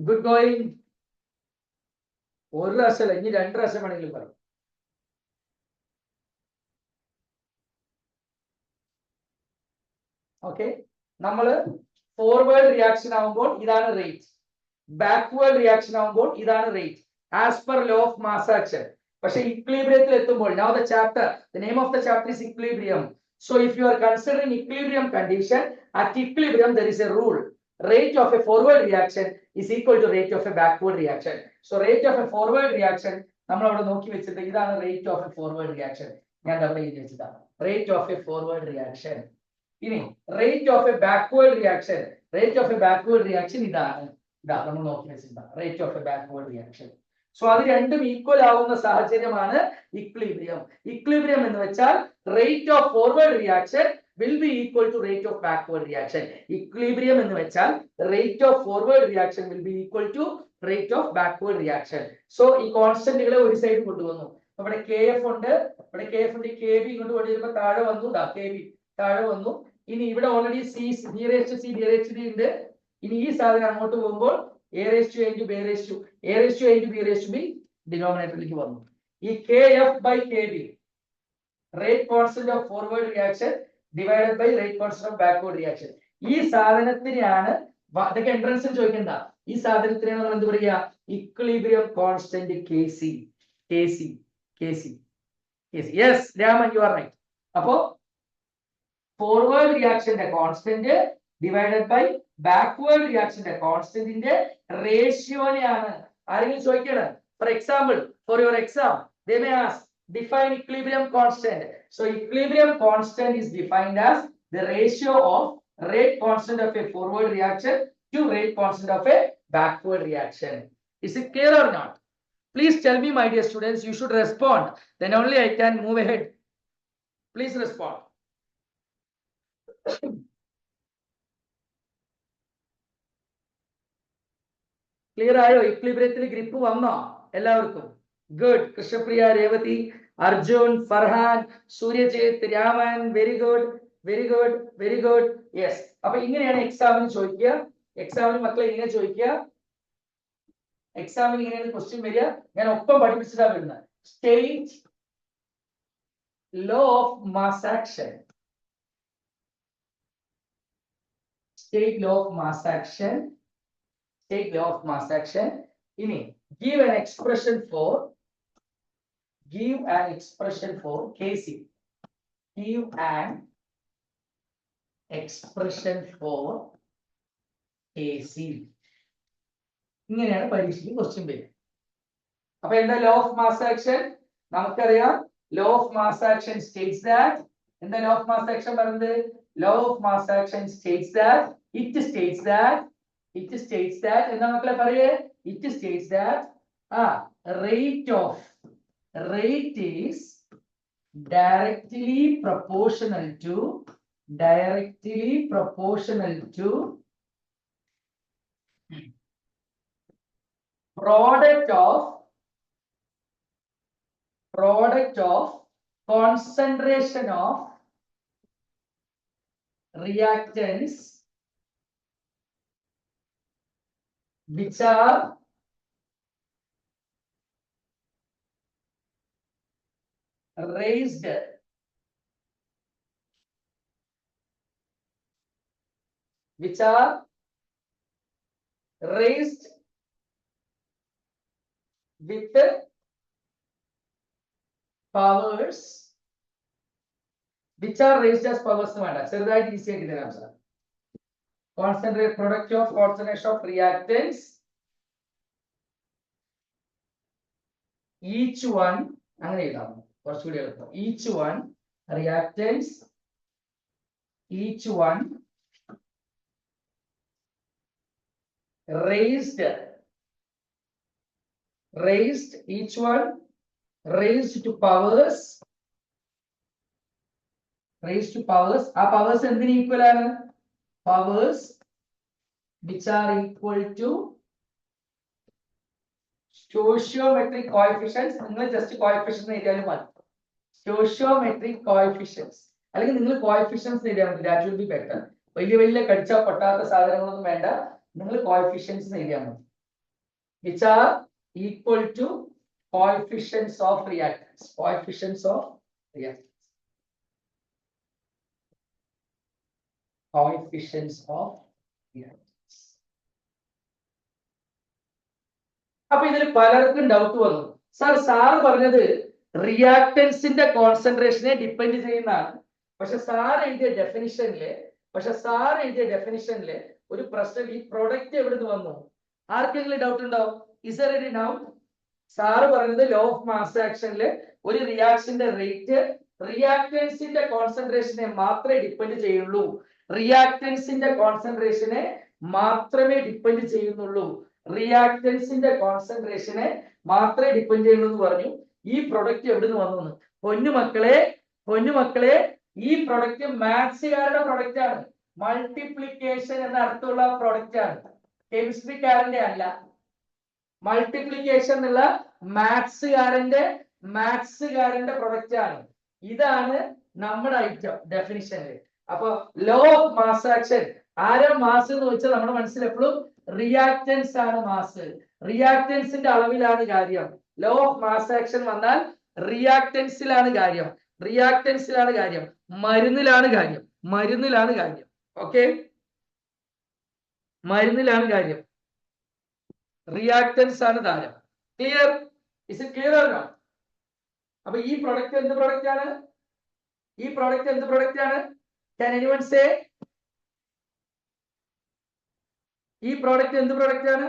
Good going. ഒരു പ്രാവശ്യമല്ല, ഇനി 2 പ്രാവശ്യം വേണമെങ്കിലും പറയും. Okay, നമ്മള് forward reaction ആവുമ്പോൾ ഇതാണ് rate, backward reaction ആവുമ്പോൾ ഇതാണ് rate as per law of mass action. പക്ഷെ ഇക്വിലിബ്രിയത്തിൽ എത്തുമ്പോൾ, now the chapter, the name of the chapter is equilibrium. So if you are considering equilibrium condition, at equilibrium there is a rule. Rate of a forward reaction is equal to rate of a backward reaction. So rate of a forward reaction നമ്മൾ അവിടെ നോക്കി വെച്ചത് ഇതാണ് rate of a forward reaction. ഞാൻ അവിടെ എഴുതി വെച്ചതാണ് rate of a forward reaction. ഇനി rate of a backward reaction, ഇതാണ് നമ്മൾ നോക്കി വെച്ചതാണ് rate of a backward reaction. So അത് രണ്ടും ഈക്വൽ ആവുന്ന സാഹചര്യമാണ് ഇക്വിലിബ്രിയം. ഇക്വിലിബ്രിയം എന്ന് വെച്ചാൽ rate of forward reaction will be equal to rate of backward reaction. Equilibrium എന്ന് വെച്ചാൽ rate of forward reaction will be equal to rate of backward reaction. So ഈ കോൺസ്റ്റന്റുകളെ ഒരു സൈഡ് കൊണ്ടുവന്നു. ഇവിടെ kf ഉണ്ട്, ഇവിടെ kf ഉണ്ട്, kb ഇങ്ങോട്ട് കൊണ്ടുവരുമ്പോൾ താഴെ വന്നു, kb താഴെ വന്നു. ഇനി ഇവിടെ already c d raised to c d raised to d ഉണ്ട്. ഇനി ഈ സാധനം അങ്ങോട്ട് പോകുമ്പോൾ a raised to a into b raised to a into b raised to b ഡിനോമിനേറ്ററിലേക്ക് വന്നു. ഈ kf by kb rate constant of forward reaction divided by rate constant of backward reaction. ഈ സാധനത്തിനെയാണ്, ഇതൊക്കെ എൻട്രൻസിൽ ചോദിക്കണ്ട, ഈ സാധനത്തിനെയാണ് നമ്മൾ എന്ത് പറയുക? Equilibrium constant kc. Yes, Raman, you are right. അപ്പോ ഫോർവേഡ് റിയാക്ഷന്റെ കോൺസ്റ്റന്റ് ഡിവൈഡഡ് ബൈ ബാക്ക്വേർഡ് റിയാക്ഷന്റെ കോൺസ്റ്റന്റിന്റെ റേഷ്യോനെയാണ്. ആരെങ്കിലും ചോദിക്കണം, for example, for your exam they may ask define equilibrium constant. So equilibrium constant is defined as the ratio of rate constant of a forward reaction to rate constant of a backward reaction. Is it clear or not? Please tell me, my dear students. You should respond, then only I can move ahead. Please respond. Clear ആയോ? ഇക്വിലിബ്രിയത്തിൽ grip വന്നോ എല്ലാവർക്കും? Good. Krishnapriya, Revathi, Arjun, Farhan, Suryajith, Raman, very good, very good, very good. Yes. അപ്പൊ ഇങ്ങനെയാണ് എക്സാമിന് ചോദിക്കുക. എക്സാമിന് മക്കളെ ഇങ്ങനെ ചോദിക്കുക. എക്സാമിന് ഇങ്ങനെയാണ് ക്വസ്റ്റ്യൻ വരിക. ഞാൻ ഒപ്പം പഠിപ്പിച്ചതാ വരുന്നത്. State law of mass action. State law of mass action. Take law of mass action. Give an expression for Kc. Give an expression for Kc. ഇങ്ങനെയാണ് പരീക്ഷയ്ക്ക് ക്വസ്റ്റ്യൻ വരിക. അപ്പൊ എന്താ ലോ ഓഫ് മാസ് ആക്ഷൻ? നമുക്കറിയാം. Law of mass action States that, എന്താ law of mass action പറയുന്നത്? Law of mass action States that, it States that എന്താ മക്കളെ പറയേ? It States that rate is directly proportional to product of concentration of reactants which are raised with powers which are raised as powers വേണ്ട, ചെറുതായിട്ട് easy ആക്കി തരാം sir. Concentrate product of concentration of reactants, each one അങ്ങനെ എഴുതാം കുറച്ചുകൂടി എളുപ്പം. each one reactants, each one raised, each one raised to powers, ആ powers എന്തിന് ഈക്വൽ ആണ്? powers which are equal to stoichiometric coefficients. നിങ്ങൾ ജസ്റ്റ് കോഎഫിഷ്യൻസ് എഴുതിയാലും മതി. stoichiometric coefficients അല്ലെങ്കിൽ നിങ്ങൾ കോഎഫിഷ്യൻസ് എഴുതിയാൽ മതി. that will be better. വലിയ കടിച്ചാൽ പൊട്ടാത്ത സാധനങ്ങളൊന്നും വേണ്ട, നിങ്ങൾ കോഎഫിഷ്യൻസ് എഴുതിയാൽ മതി. which are equal to coefficients of reactants. അപ്പൊ ഇതിൽ പലർക്കും ഡൗട്ട് വന്നു, സാർ പറഞ്ഞത് റിയാക്ടൻസിന്റെ കോൺസെൻട്രേഷനെ ഡിപ്പെൻഡ് ചെയ്യുന്നതാണ്. പക്ഷെ സാർ എഴുതിയ ഡെഫിനിഷനില് ഒരു പ്രശ്നം, ഈ പ്രൊഡക്റ്റ് എവിടുന്ന് വന്നു? ആർക്കെങ്കിലും ഡൗട്ട് ഉണ്ടാവും? Is there any doubt? Sir പറഞ്ഞത് ലോ ഓഫ് മാസ് ആക്ഷനില് ഒരു റിയാക്ഷന്റെ റേറ്റ് റിയാക്ടൻസിന്റെ കോൺസെൻട്രേഷനെ മാത്രമേ ഡിപ്പെൻഡ് ചെയ്യുള്ളൂ. റിയാക്ടൻസിന്റെ കോൺസെൻട്രേഷനെ മാത്രമേ ഡിപ്പെൻഡ് ചെയ്യുന്നുള്ളൂ എന്ന് പറഞ്ഞു. ഈ പ്രൊഡക്റ്റ് എവിടുന്ന് വന്നു? പൊന്നുമക്കളെ ഈ പ്രൊഡക്റ്റ് മാത്സുകാരുടെ പ്രൊഡക്റ്റ് ആണ്. മൾട്ടിപ്ലിക്കേഷൻ എന്ന അർത്ഥമുള്ള പ്രൊഡക്റ്റ് ആണ്, കെമിസ്ട്രിക്കാരന്റെ അല്ല. മൾട്ടിപ്ലിക്കേഷൻ എന്നുള്ള മാത്സുകാരന്റെ പ്രൊഡക്റ്റ് ആണ്. ഇതാണ് നമ്മുടെ ഐറ്റം ഡെഫിനിഷനിൽ. അപ്പൊ ലോ ഓഫ് മാസ് ആക്ഷൻ, ആരാ മാസ് എന്ന് വെച്ചാൽ നമ്മുടെ മനസ്സിൽ എപ്പോഴും റിയാക്ടൻസ് ആണ് മാസ്. റിയാക്ടൻസിന്റെ അളവിലാണ് കാര്യം. ലോ ഓഫ് മാസ് ആക്ഷൻ വന്നാൽ റിയാക്ടൻസിലാണ് കാര്യം, മരുന്നിലാണ് കാര്യം. ഓക്കെ, മരുന്നിലാണ് കാര്യം, റിയാക്ടൻസ് ആണ് താരം. ക്ലിയർ? ഇസ് ഇറ്റ് ക്ലിയർ ആണോ? അപ്പൊ ഈ പ്രൊഡക്റ്റ് എന്ത് പ്രൊഡക്റ്റ് ആണ്? Can anyone say? ഈ പ്രോഡക്റ്റ് എന്ത് പ്രോഡക്റ്റ് ആണ്?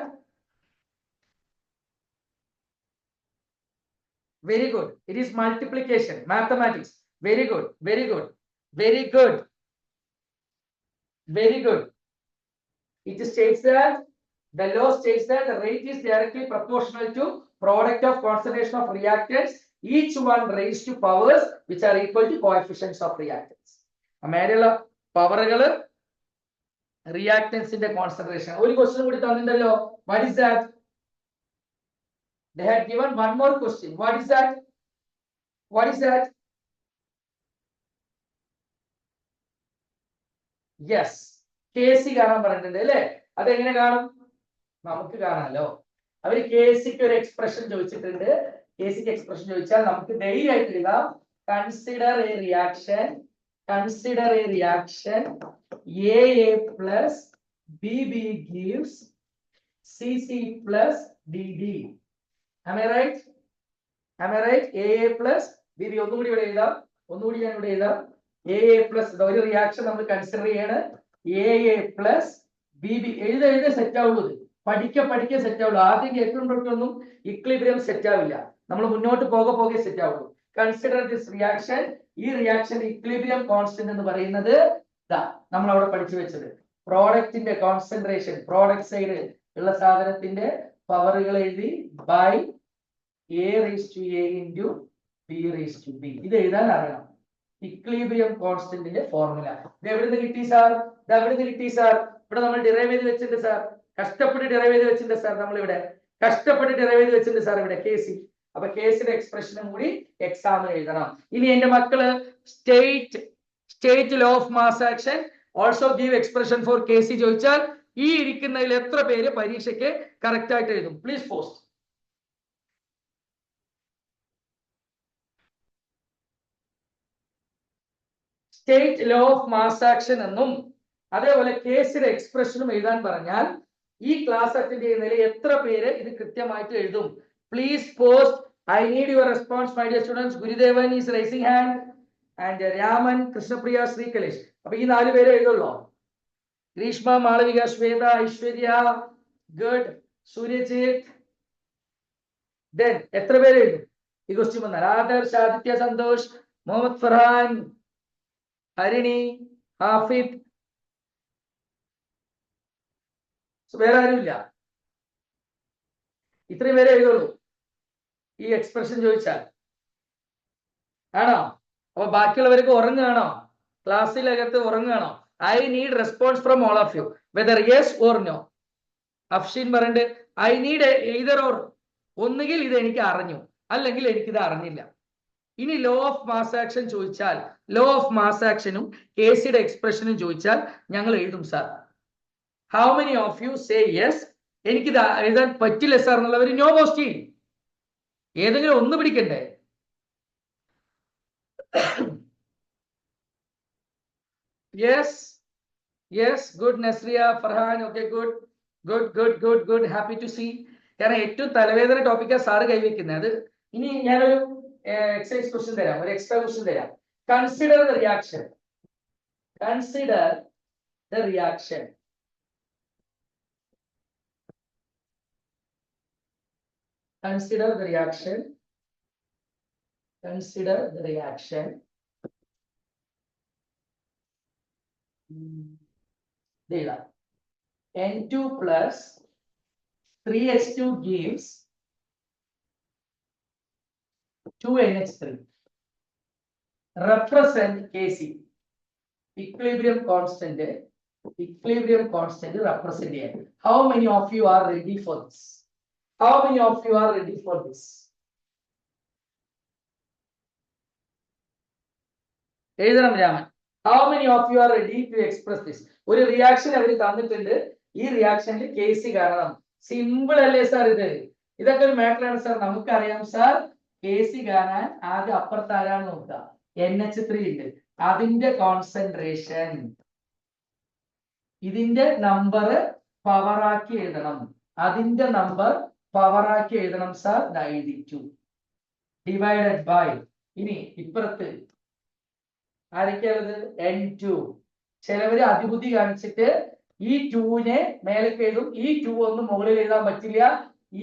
Very good. It is multiplication, mathematics. Very good, very good, very good, very good. It states that the law states that the rate is directly proportional to product of concentration of reactants, each one raised to powers which are equal to coefficients of reactants. മേലുള്ള പവറുകള് റിയാക്ടൻസിന്റെ concentration. ഒരു question കൂടി തന്നിട്ടുണ്ടല്ലോ. What is that? They had given one more question. What is that? What is that? Yes. KC കാണാൻ പറഞ്ഞിട്ടുണ്ട് അല്ലേ? അതെങ്ങനെ കാണും? നമുക്ക് കാണാമല്ലോ. അവര് KCക്ക് ഒരു എക്സ്പ്രഷൻ ചോദിച്ചിട്ടുണ്ട്. KCക്ക് എക്സ്പ്രഷൻ ചോദിച്ചാൽ നമുക്ക് ധൈര്യം ആയിട്ട് എഴുതാം. Consider a reaction. Consider a reaction. AA plus BB gives CC plus DD. Am I right? Am I right? AA plus BB ഒന്നുകൂടി ഇവിടെ എഴുതാം. ഒന്നുകൂടി ഞാൻ ഇവിടെ എഴുതാം. AA plus ഒരു റിയാക്ഷൻ നമ്മൾ കൺസിഡർ ചെയ്യാണ്. AA plus BB എഴുത സെറ്റ് ആവുള്ളൂ. പഠിക്ക സെറ്റ് ആവുള്ളൂ. ആദ്യം കേൾക്കുമ്പോഴൊന്നും ഇക്വിലിബ്രിയം സെറ്റ് ആവില്ല. നമ്മൾ മുന്നോട്ട് പോകെ സെറ്റ് ആവുള്ളൂ. Consider this reaction. ഈ റിയാക്ഷൻ ഇക്വിലിബ്രിയം കോൺസ്റ്റന്റ് എന്ന് പറയുന്നത് നമ്മൾ അവിടെ പഠിച്ചു വെച്ചത് പ്രോഡക്റ്റിന്റെ കോൺസെൻട്രേഷൻ, പ്രോഡക്റ്റ് സൈഡ് ഉള്ള സാധനത്തിന്റെ പവറുകൾ എഴുതി by A raised to A into B raised to B. ഇത് എഴുതാൻ അറിയണം. ഇക്വിലിബ്രിയം കോൺസ്റ്റന്റിന്റെ ഫോർമുല ഇത് എവിടുന്ന് കിട്ടി സാർ? ഇത് എവിടുന്ന് കിട്ടി സാർ? ഇവിടെ നമ്മൾ ഡിറൈവ് ചെയ്ത് വെച്ചിട്ടുണ്ട് സാർ. കഷ്ടപ്പെട്ട് ഡിറൈവ് ചെയ്ത് വെച്ചിട്ടുണ്ട് സാർ. നമ്മൾ ഇവിടെ കഷ്ടപ്പെട്ട് ഡിറൈവ് ചെയ്ത് വെച്ചിട്ടുണ്ട് സാർ ഇവിടെ KC. അപ്പൊ KCയുടെ എക്സ്പ്രഷനും കൂടി എക്സാമിന് എഴുതണം. ഇനി എന്റെ മക്കള് state law of mass action also give expression for KC ചോദിച്ചാൽ ഈ ഇരിക്കുന്നതിൽ എത്ര പേര് പരീക്ഷയ്ക്ക് കറക്റ്റ് ആയിട്ട് എഴുതും? Please post. State law of mass action എന്നും അതേപോലെ KCയുടെ എക്സ്പ്രഷനും എഴുതാൻ പറഞ്ഞാൽ ഈ ക്ലാസ് അറ്റൻഡ് ചെയ്യുന്നതിൽ എത്ര പേര് ഇത് കൃത്യമായിട്ട് എഴുതും? Please post. I need your response, my dear students. Gurudevan is raising hand and Raman, Krishnapriya, Sri Kalesh. അപ്പൊ ഈ 4 പേര് എഴുതുള്ളൂ. ഗ്രീഷ്മ, മാളവിക, ശ്വേത, ഐശ്വര്യ, ഗുഡ്, സൂര്യജിത്ത്. Then എത്ര പേര് എഴുതും ഈ ക്വസ്റ്റ്യൻ വന്നാൽ? ആദർശ്, ആദിത്യ, സന്തോഷ്, മുഹമ്മദ് ഫർഹാൻ, ഹരിണി, ഹാഫിദ്. വേറെ ആരുമില്ല. ഇത്രയും പേരെ എഴുതുള്ളൂ ഈ എക്സ്പ്രഷൻ ചോദിച്ചാൽ. ആണോ? അപ്പൊ ബാക്കിയുള്ളവർക്ക് ഉറങ്ങുകയാണോ? ക്ലാസ്സിലകത്ത് ഉറങ്ങുകയാണോ? I need response from all of you whether yes or no. Afsheen പറഞ്ഞിട്ട് ഐ നീഡ് എയ്തർ ഓർ. ഒന്നുകിൽ ഇത് എനിക്ക് അറിഞ്ഞു, അല്ലെങ്കിൽ എനിക്കിത് അറിഞ്ഞില്ല. ഇനി ലോ ഓഫ് മാസ് ആക്ഷൻ ചോദിച്ചാൽ ലോ ഓഫ് മാസ് ആക്ഷനും KCയുടെ എക്സ്പ്രഷനും ചോദിച്ചാൽ ഞങ്ങൾ എഴുതും sir. How many of you say yes? എനിക്കിത് എഴുതാൻ പറ്റില്ല സാർ എന്നുള്ളവർ നോ പോസ്റ്റ് ചെയ്യും. ഏതെങ്കിലും ഒന്ന് പിടിക്കണ്ടേ? Yes yes good. Nazriya, Farhan. Okay, good good good good good. Happy to see. കാരണം ഏറ്റവും തലവേദന ടോപ്പിക്കാ സാറ് കൈവയ്ക്കുന്നത്. അത് ഇനി ഞാനൊരു എക്സസൈസ് ക്വസ്റ്റ്യൻ തരാം, ഒരു എക്സ്ട്രാ ക്വസ്റ്റ്യൻ തരാം. Consider the reaction. Consider the reaction. Consider the reaction. Consider the reaction. Data. N2 plus 3H2 gives 2NH3. Represent KC. Equilibrium constant. Equilibrium constant represent here. How many of you are ready for this? How many of you are ready for this? എഴുതണം Raman. How many of you are ready to express this? ഒരു reaction അവർ തന്നിട്ടുണ്ട്. ഈ റിയാക്ഷനിൽ KC കാണണം. Simple അല്ലേ sir? ഇതൊക്കെ ഒരു matter ആണ് sir. നമുക്കറിയാം സാർ. KC കാണാൻ ആദ്യം അപ്പുറത്ത് ആരാണ് നോക്കുക? NH3 ഉണ്ട്. അതിന്റെ കോൺസെൻട്രേഷൻ, ഇതിന്റെ നമ്പർ പവറാക്കി എഴുതണം. അതിന്റെ നമ്പർ പവറാക്കി എഴുതണം സാർ. 92 divided by. ഇനി ഇപ്പുറത്ത് ആരൊക്കെയുള്ളത്? N2. ചിലവര് അതിബുദ്ധി കാണിച്ചിട്ട് ഈ 2-നെ മേലേക്ക് എഴുതും, ഈ 2 ഒന്നും മുകളിൽ എഴുതാൻ പറ്റില്ല.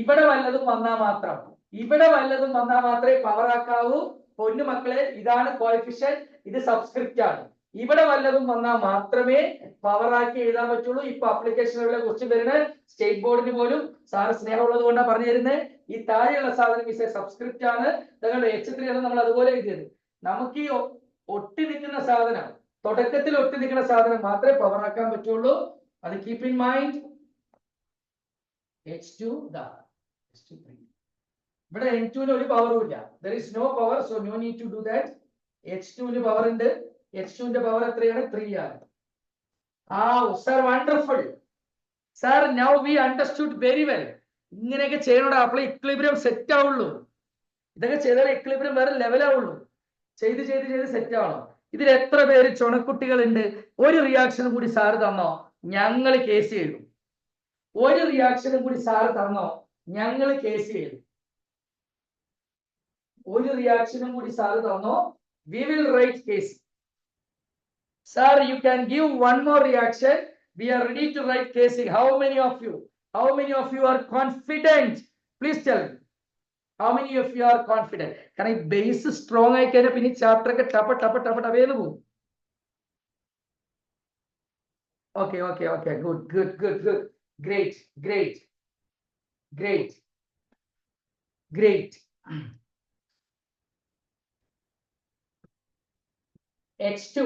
ഇവിടെ വല്ലതും വന്നാൽ മാത്രം, ഇവിടെ വല്ലതും വന്നാൽ മാത്രമേ പവർ ആക്കാവൂ. പൊന്നു മക്കളെ, ഇതാണ് കോഎഫിഷ്യന്റ്, ഇത് സബ്സ്ക്രിപ്റ്റ് ആണ്. ഇവിടെ വല്ലതും വന്നാൽ മാത്രമേ പവർ ആക്കി എഴുതാൻ പറ്റുള്ളൂ. ഇപ്പൊ അപ്ലിക്കേഷനുകളിലെ ക്വസ്റ്റ്യൻ വരുന്നത് സ്റ്റേറ്റ് ബോർഡിന് പോലും സാറ് സ്നേഹമുള്ളത് കൊണ്ടാണ് പറഞ്ഞു തരുന്നത്. ഈ താഴെയുള്ള സാധനം ഇസ് സബ്സ്ക്രിപ്റ്റ് ആണ്. നിങ്ങളുടെ H3 ആണ് നമ്മൾ അതുപോലെ എഴുതിയത്. നമുക്ക് ഈ ഒട്ടി നിൽക്കുന്ന സാധനം, തുടക്കത്തിൽ ഒട്ടി നിൽക്കുന്ന സാധനം മാത്രമേ പവർ ആക്കാൻ പറ്റുള്ളൂ. അത് keep in mind. H2 H2 ഇവിടെ N2 ന് ഒരു പവറും ഇല്ല. there is no power, so no need to do that. H2 ന് പവർ ഉണ്ട്. H2 ന്റെ പവർ എത്രയാണ്? 3 ആണ്. Sir wonderful sir, now we understood very well. ഇങ്ങനെയൊക്കെ ചെയ്യണോടാ, അപ്പോൾ ഇക്വിലിബ്രിയം സെറ്റ് ആവുള്ളൂ. ഇതൊക്കെ ചെയ്താൽ ഇക്വിലിബ്രിയം വേറെ ലെവലാവുള്ളൂ. ചെയ്ത് ചെയ്ത് ചെയ്ത് സെറ്റ് ആവണം. ഇതിൽ എത്ര പേര് ചുണക്കുട്ടികളുണ്ട്? ഒരു റിയാക്ഷനും കൂടി സാറ് തന്നോ, ഞങ്ങൾ കേസ് ചെയ്തു. ഒരു റിയാക്ഷനും കൂടി സാറ് തന്നോ, ഞങ്ങൾ കേസ് ചെയ്തു. ഒരു റിയാക്ഷനും കൂടി സാറ് തന്നോ, we will write case. Sir, you can give one more reaction, we are ready to write casing. How many of you are confident? Please tell me, how many of you are confident? Can I base strong ആയി കഴിഞ്ഞാൽ പിന്നെ chapter ഒക്കെ ടപ്പേന്ന് പോകും. Okay, good, great. H2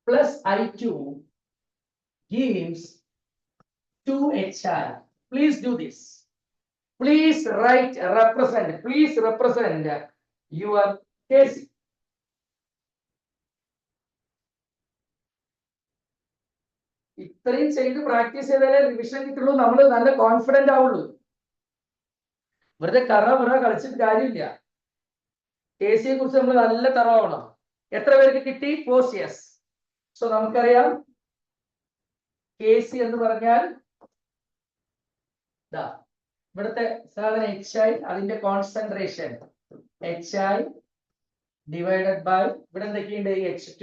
plus I2 gives 2HI. Please do this. Please represent your case. ഇത്രയും ചെയ്ത് practice ചെയ്താലേ revision കിട്ടുള്ളൂ. നമ്മൾ നല്ല കോൺഫിഡന്റ് ആവുള്ളൂ. വെറുതെ കളിച്ചിട്ട് കാര്യമില്ല. KCയെ കുറിച്ച് നമ്മൾ നല്ല തറവാവണം. എത്ര പേർക്ക് കിട്ടി? Post yes. സോ നമുക്കറിയാം KC എന്ന് പറഞ്ഞാൽ ഇവിടുത്തെ സാധനം HI, അതിന്റെ കോൺസെൻട്രേഷൻ HI ഡിവൈഡഡ് ബൈ ഇവിടെ എന്തൊക്കെയുണ്ട്? H2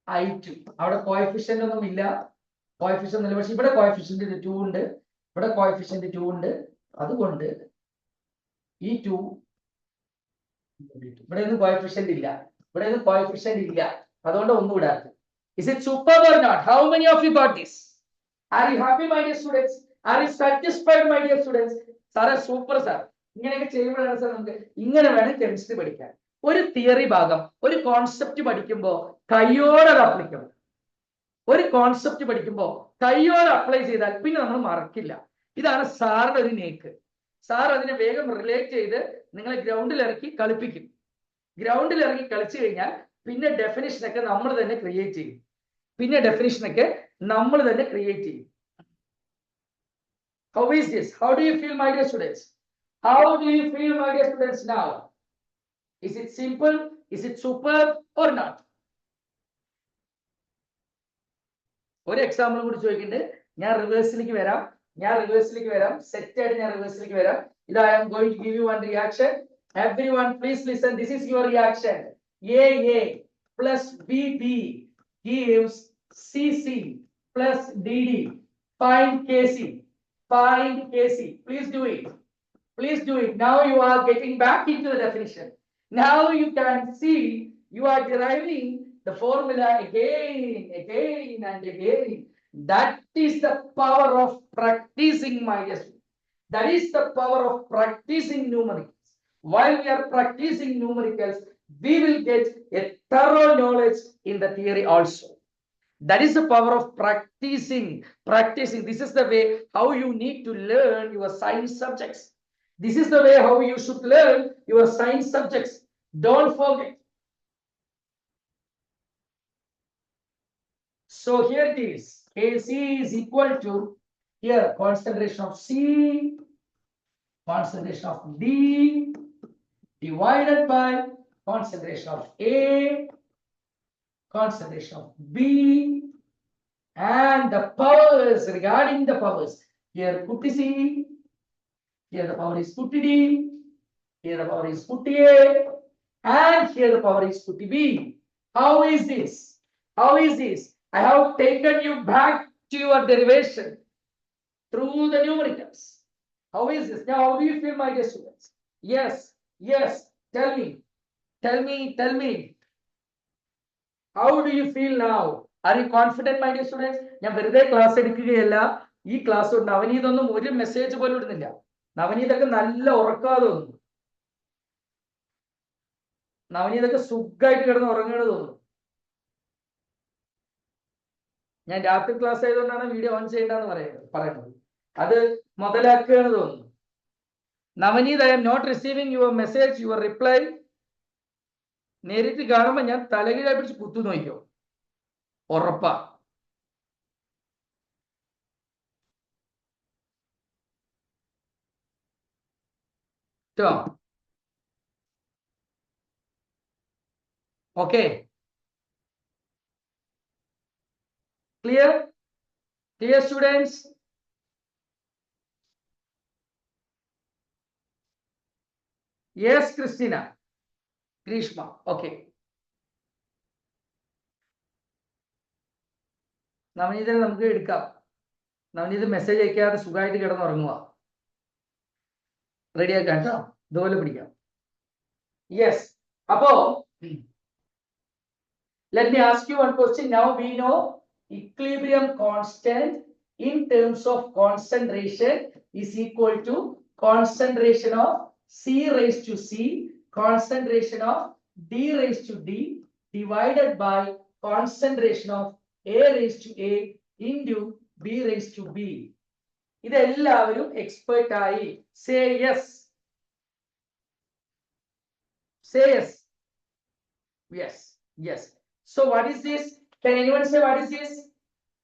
I2. അവിടെ കോഎഫിഷ്യന്റ് ഒന്നും ഇല്ല, പക്ഷെ ഇവിടെ കോഎഫിഷ്യന്റ് 2 ഉണ്ട്, ഇവിടെ കോഎഫിഷ്യന്റ് 2 ഉണ്ട്. അതുകൊണ്ട് ഈ 2 ഇവിടെ ഒന്നും കോഎഫിഷ്യന്റ് ഇല്ല, അതുകൊണ്ട് ഒന്നും ഇടാത്ത. Is it superb or not? How many of you got this? Are you happy, my dear students? Are you satisfied, my dear students? സാറേ സൂപ്പർ സാർ. ഇങ്ങനെയൊക്കെ ചെയ്യുമ്പോഴാണ് സാർ നമുക്ക് ഇങ്ങനെ വേണം കെമിസ്ട്രി പഠിക്കാൻ. ഒരു തിയറി ഭാഗം, ഒരു കോൺസെപ്റ്റ് പഠിക്കുമ്പോൾ കയ്യോടെ അപ്ലൈ ചെയ്യണം. ഒരു കോൺസെപ്റ്റ് പഠിക്കുമ്പോൾ കയ്യോടെ അപ്ലൈ ചെയ്താൽ പിന്നെ നമ്മൾ മറക്കില്ല. ഇതാണ് സാറിന്റെ ഒരു നേക്ക്. സാർ അതിനെ വേഗം റിലേറ്റ് ചെയ്ത് നിങ്ങളെ ഗ്രൗണ്ടിൽ ഇറക്കി കളിപ്പിക്കും. ഗ്രൗണ്ടിൽ ഇറങ്ങി കളിച്ചു കഴിഞ്ഞാൽ പിന്നെ ഡെഫിനിഷനൊക്കെ നമ്മൾ തന്നെ ക്രിയേറ്റ് ചെയ്യും. How is this? How do you feel, my dear students? Now? Is it simple? Is it superb or not? ഒരു എക്സാമ്പിൾ കൂടി ചോദിക്കുന്നുണ്ട്. ഞാൻ റിവേഴ്സിലേക്ക് വരാം. സെറ്റ് ആയിട്ട് ഞാൻ റിവേഴ്സിലേക്ക് വരാം. I am going to give you one reaction. Everyone please listen. This is your reaction. AA plus BB gives CC plus DD. Find KC. Please do it. Now you are getting back into the definition. Now you can see you are deriving the formula again and again. That is the power of practicing, my dear students. That is the power of practicing numericals. While we are practicing numericals, we will get a thorough knowledge in the theory also. That is the power of practicing. This is the way how you need to learn your science subjects. This is the way how you should learn your science subjects. Don't forget. So here it is. Kc is equal to, here concentration of C, concentration of D divided by concentration of A, concentration of B, and the powers. Regarding the powers, here put C, here the power is put D, here the power is put A, and here the power is 2TB. How is this? How is this? I have taken you back to your derivation through the numericals. How is this? Now, how do you feel, my dear students? Yes, yes. Tell me. Tell me, tell me. How do you feel now? Are you confident, my dear students? ഞാൻ വെറുതെ class എടുക്കുകയല്ല. ഈ class കൊണ്ട് നവനീതൊന്നും ഒരു message പോലും ഇടുന്നില്ല. നവനീതൊക്കെ നല്ല ഉറക്കാതെ തോന്നുന്നു. നവനീതൊക്കെ സുഖമായിട്ട് കിടന്ന് ഉറങ്ങേണ്ടി തോന്നുന്നു. ഞാൻ രാത്രി ക്ലാസ് ആയതുകൊണ്ടാണ് വീഡിയോ ഓൺ ചെയ്യേണ്ടെന്ന് പറയുന്നത്. അത് മുതലാക്കുകയാണ് തോന്നുന്നു. Navaneeth, I am not receiving your message, your reply. നേരിട്ട് കാണുമ്പോ ഞാൻ തലകീഴായി പിടിച്ച് കുത്തു നോക്കിയോ, ഉറപ്പാ. Okay, clear? Clear students? Yes Christina, Greeshma. Okay, നവനീതിനെ നമുക്ക് എടുക്കാം. നവനീത് മെസ്സേജ് അയക്കാതെ സുഖമായിട്ട് കിടന്നുറങ്ങുക. റെഡിയാക്കാം കേട്ടോ, ഇതുപോലെ പിടിക്കാം. യെസ്. അപ്പോ let me ask you one question. Now we know equilibrium constant in terms of concentration is equal to concentration of C raised to C, concentration of D raised to D divided by concentration of A raised to A into B raised to B. ഇതെല്ലാവരും expert ആയി. Say yes. Say yes. Yes, yes. So what is this? Can anyone say what is this?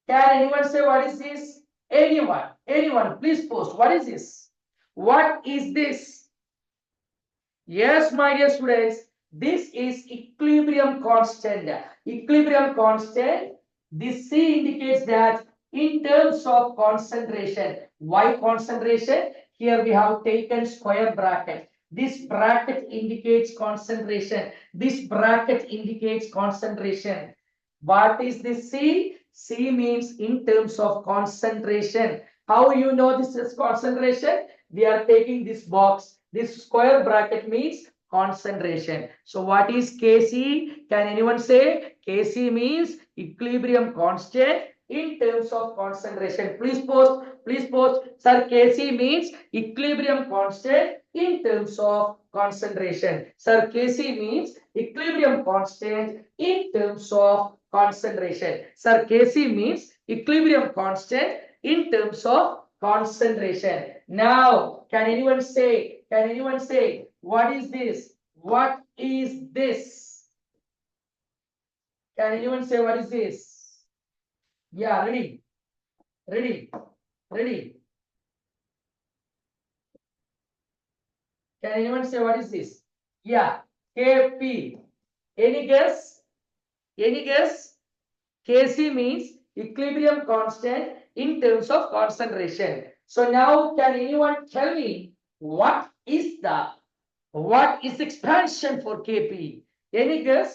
Can anyone say what is this? Anyone, please post. What is this? What is this? Yes, my dear students, this is equilibrium constant. Equilibrium constant. This C indicates that in terms of concentration. Why concentration? Here we have taken square bracket. This bracket indicates concentration. This bracket indicates concentration. What is this C? C means in terms of concentration. How you know this is concentration? We are taking this box. This square bracket means concentration. So what is Kc? Can anyone say? Kc means equilibrium constant in terms of concentration. Please post. Please post. Sir, Kc means equilibrium constant in terms of concentration. Sir, Kc means equilibrium constant in terms of concentration. Sir, Kc means equilibrium constant in terms of concentration. Now, can anyone say? Can anyone say what is this? What is this? Can anyone say what is this? Yeah, ready, ready, ready. Can anyone say what is this? Yeah, Kp. Any guess? Any guess? Kc means equilibrium constant in terms of concentration. So now can anyone tell me what is expansion for Kp? Any guess?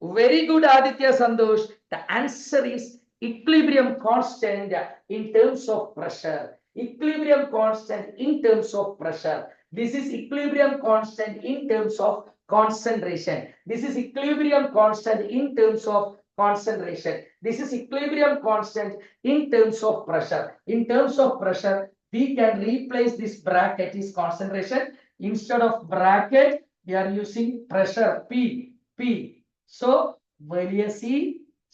Very good, Aditya Santosh. The answer is equilibrium constant in terms of pressure. Equilibrium constant in terms of pressure. This is equilibrium constant in terms of concentration. This is equilibrium constant in terms of concentration. This is equilibrium constant in terms of pressure. In terms of pressure, we can replace this bracket is concentration. Instead of bracket, we are using pressure P. So, വലിയ C,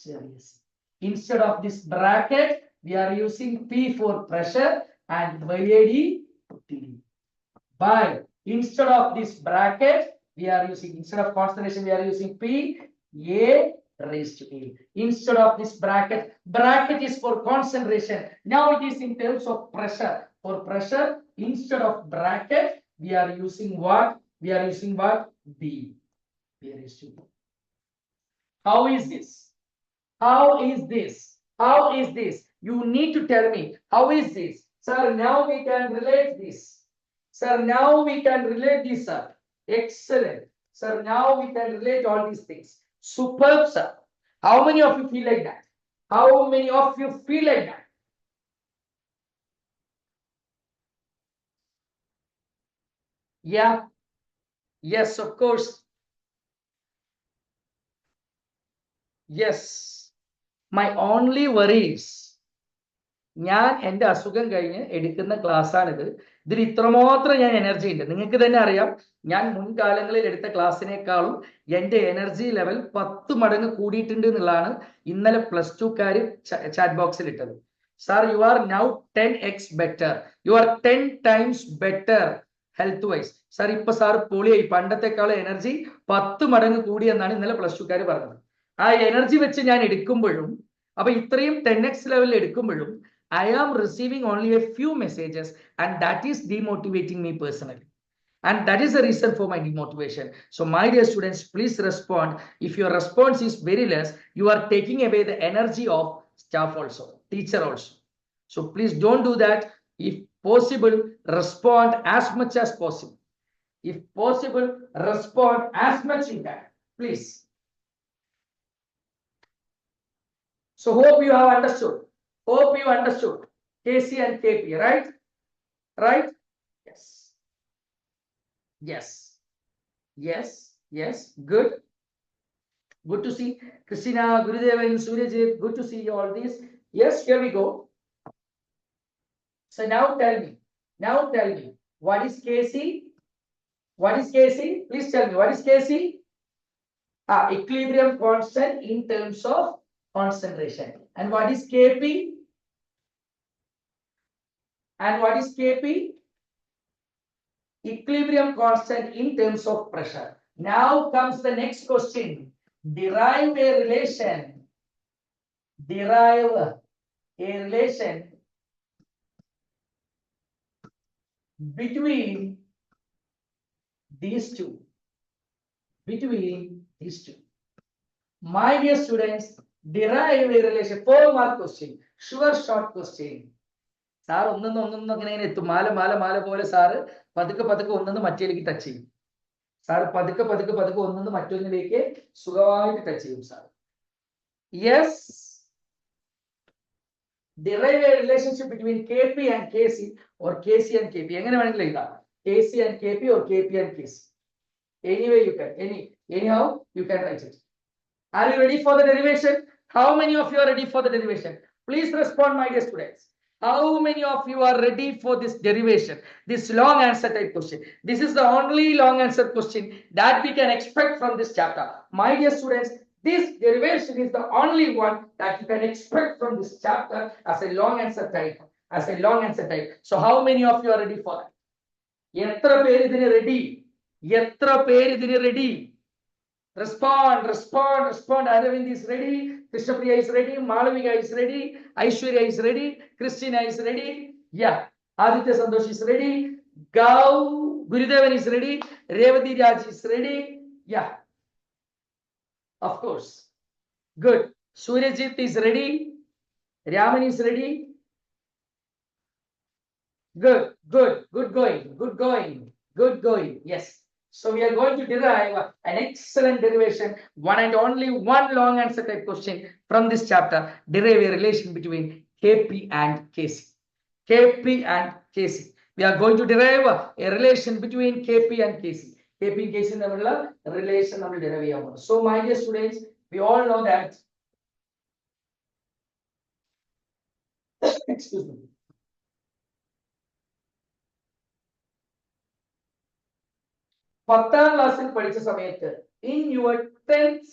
ചെറിയ C. Instead of this bracket, we are using P for pressure and വലിയ D, D. But instead of this bracket, we are using, instead of concentration, we are using P, A raised to A. Instead of this bracket is for concentration. Now it is in terms of pressure. For pressure, instead of bracket, we are using what? We are using what? B. B raised to B. How is this? How is this? How is this? You need to tell me. How is this? Sir, now we can relate this. Sir, now we can relate this, sir. Excellent. Sir, now we can relate all these things. Superb, sir. How many of you feel like that? How many of you feel like that? Yeah. Yes, of course. Yes. My only worry is ഞാൻ എൻ്റെ അസുഖം കഴിഞ്ഞ് എടുക്കുന്ന ക്ലാസ്സാണിത്. ഇതിൽ ഇത്രമാത്രം ഞാൻ energy ഉണ്ട്. നിങ്ങൾക്ക് തന്നെ അറിയാം, ഞാൻ മുൻകാലങ്ങളിൽ എടുത്ത ക്ലാസ്സിനേക്കാളും എൻ്റെ എനർജി ലെവൽ 10 മടങ്ങ് കൂടിയിട്ടുണ്ട് എന്നുള്ളതാണ് ഇന്നലെ +2 ചാറ്റ് ബോക്സിൽ ഇട്ടത്. Sir, you are now 10x better, you are 10 times better health vice. Sir, ഇപ്പൊ സാർ പൊളിയായി, പണ്ടത്തെക്കാളും എനർജി 10 മടങ്ങ് കൂടിയെന്നാണ് ഇന്നലെ +2 പറഞ്ഞത്. ആ എനർജി വെച്ച് ഞാൻ എടുക്കുമ്പോഴും, അപ്പൊ ഇത്രയും 10x ലെവലിൽ എടുക്കുമ്പോഴും I am receiving only a few messages, and that is demotivating me personally. And that is the reason for my demotivation. So my dear students, please respond. If your response is very less, you are taking away the energy of staff also, teacher also. So please don't do that. If possible, respond as much as possible. If possible, respond as much you can, please. So hope you have understood. Hope you understood KC and KP, right? Right? Yes. Yes. Yes. Yes. Good. Good to see Christina, Gurudevan, Suryajit. Good to see you all these. Yes, here we go. So now tell me. Now tell me. What is KC? What is KC? Please tell me. What is KC? Equilibrium constant in terms of concentration. And what is KP? And what is KP? Equilibrium constant in terms of pressure. Now comes the next question. Derive a relation. Derive a relation between these two. Between these two. My dear students, derive a relation. 4-mark question. Sure, short question. Sir ഒന്നൊന്നൊന്നൊക്കെ ഇങ്ങനെ എത്തും. മാല പോലെ sir പതുക്കെ ഒന്നൊന്ന് മറ്റേലേക്ക് touch ചെയ്യും. Sir പതുക്കെ ഒന്നൊന്ന് മറ്റൊന്നിലേക്ക് സുഖമായിട്ട് ടച്ച് ചെയ്യും sir. Yes, derive a relationship between KP and KC or KC and KP. എങ്ങനെ വേണമെങ്കിലും എഴുതാം. KC and KP or KP and KC. Anyway you can, anyhow you can write it. Are you ready for the derivation? How many of you are ready for the derivation? Please respond, my dear students. How many of you are ready for this derivation, this long answer type question? This is the only long answer question that we can expect from this chapter. My dear students, this derivation is the only one that you can expect from this chapter as a long answer type. So how many of you are ready for that? എത്ര പേര് ഇതിന് ready? Respond. Aravind is ready. Krishnapriya is ready. Malavika is ready. Aishwarya is ready. Christina is ready. Yeah. Aditya Santosh is ready. Gurudevan is ready. Revati Raj is ready. Yeah. Of course. Good. Suryajit is ready. Raman is ready. Good going. Yes. So we are going to derive an excellent derivation, one and only one long answer type question from this chapter. Derive a relation between KP and KC. We are going to derive a relation between KP and KC. KP and KC തമ്മിലുള്ള relation നമ്മൾ derive ചെയ്യാൻ പോകുന്നു. So my dear students, we all know that excuse me. പത്താം ക്ലാസ്സിൽ പഠിച്ച സമയത്ത് in your 10th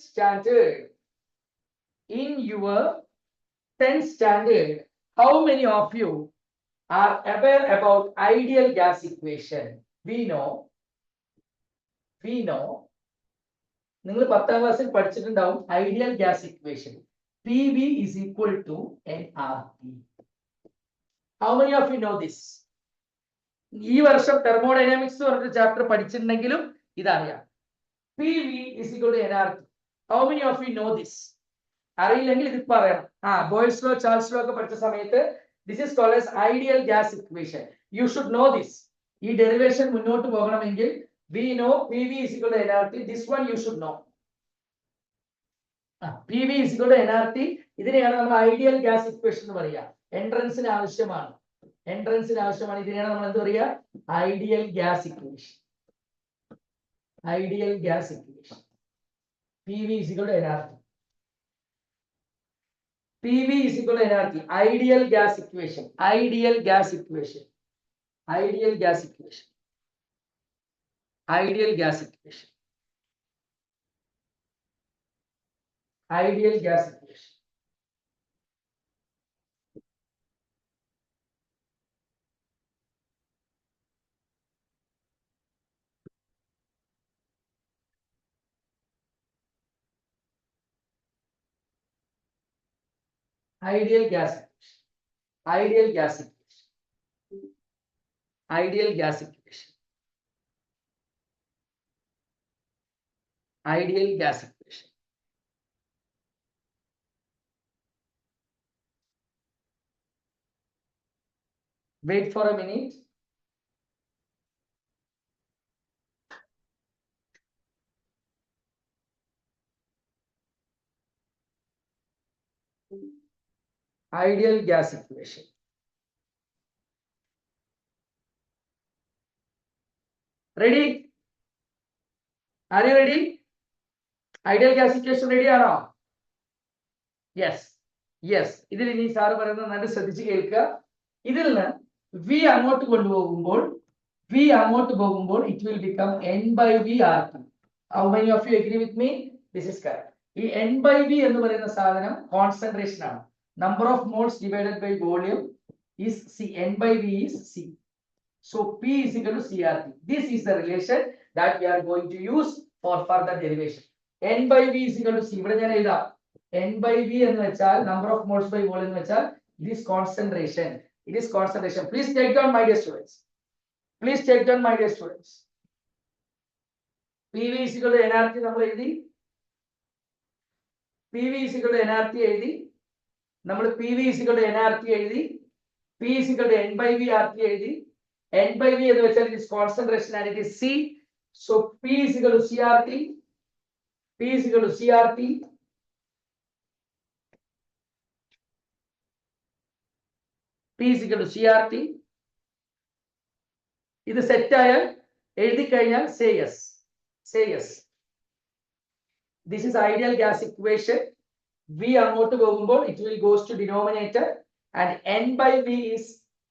standard, how many of you are aware about ideal gas equation? We know നിങ്ങൾ 10th ക്ലാസ്സിൽ പഠിച്ചിട്ടുണ്ടാവും ideal gas equation. PV is equal to nRT. How many of you know this? ഈ വർഷം thermodynamics പറഞ്ഞ chapter പഠിച്ചിട്ടുണ്ടെങ്കിലും ഇതറിയാം. PV is equal to nRT. How many of you know this? അറിയില്ലെങ്കിൽ ഇത് പറയണം. ബോയ്ൽസ് law, Charles law ഒക്കെ പഠിച്ച സമയത്ത് this is called as ideal gas equation. You should know this. ഈ ഡെറിവേഷൻ മുന്നോട്ട് പോകണമെങ്കിൽ We know PV is equal to nRT. This one you should know. PV is equal to nRT. ഇതിനെയാണ് നമ്മൾ ideal gas equation എന്ന് പറയുക. എൻട്രൻസിന് ആവശ്യമാണ്. ഇതിനെയാണ് നമ്മൾ എന്ത് പറയുക? Ideal gas equation. PV is equal to nRT. PV is equal to nRT. Ideal gas equation. Ideal gas equation. Ideal gas equation. Wait for a minute. Ideal gas equation. Ready? Are you ready? Ideal gas equation ready ആണോ? Yes. ഇതിൽ ഇനി sir പറയുന്നത് നല്ല ശ്രദ്ധിച്ച് കേൾക്കുക. ഇതിൽ നിന്ന് V അങ്ങോട്ട് കൊണ്ടുപോകുമ്പോൾ it will become N by V RT. How many of you agree with me? This is correct. ഈ N by V എന്ന് പറയുന്ന സാധനം കോൺസെൻട്രേഷൻ ആണ്. Number of moles divided by volume is C. N by V is C. So P is equal to CRT. This is the relation that we are going to use for further derivation. N by V is equal to C. ഇവിടെ ഞാൻ എഴുതാം. N by V എന്ന് വെച്ചാൽ number of moles by volume എന്ന് വെച്ചാൽ it is concentration. Please take down, my dear students. PV is equal to nRT നമ്മൾ എഴുതി. PV is equal to nRT എഴുതി. നമ്മൾ PV is equal to nRT എഴുതി. P is equal to N by V RT എഴുതി. N by V എന്ന് വെച്ചാൽ it is concentration and it is C. So P is equal to CRT. ഇത് set ആയാൽ എഴുതി കഴിഞ്ഞാൽ say yes. This is ideal gas equation. V അങ്ങോട്ട് പോകുമ്പോൾ it will goes to denominator and N by V is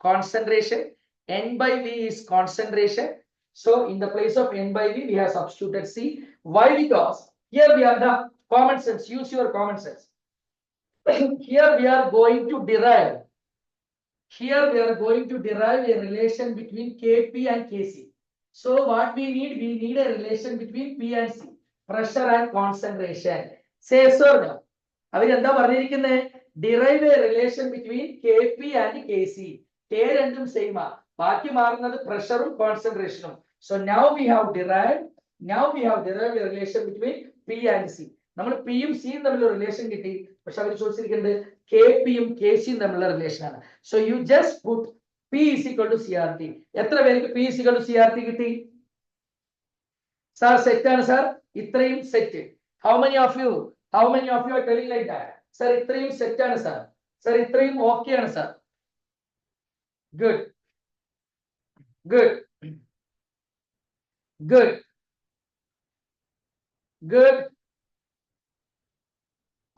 concentration. So in the place of N by V we have substituted C. Why? Because here we have the common sense. Use your common sense. Here we are going to derive a relation between Kp and Kc. So what we need a relation between P and C, pressure and concentration. Say so now. അവരെന്താ പറഞ്ഞിരിക്കുന്നത്? Derive a relation between Kp and Kc. K രണ്ടും same ആ, ബാക്കി മാറുന്നത് പ്രഷറും കോൺസെൻട്രേഷനും. So now we have derived a relation between P and C. നമ്മൾ പിയും സിയും തമ്മിലുള്ള റിലേഷൻ കിട്ടി. പക്ഷെ അവർ ചോദിച്ചിരിക്കുന്നത് കെപിയും കെസിയും തമ്മിലുള്ള റിലേഷൻ ആണ്. So you just put P is equal to CRT. എത്ര പേർക്ക് P is equal to CRT കിട്ടി? സാർ സെറ്റ് ആണ് സാർ, ഇത്രയും set. How many of you are telling like that? Sir ഇത്രയും സെറ്റ് ആണ് സാർ, ഇത്രയും ഓക്കെ ആണ് sir. Good.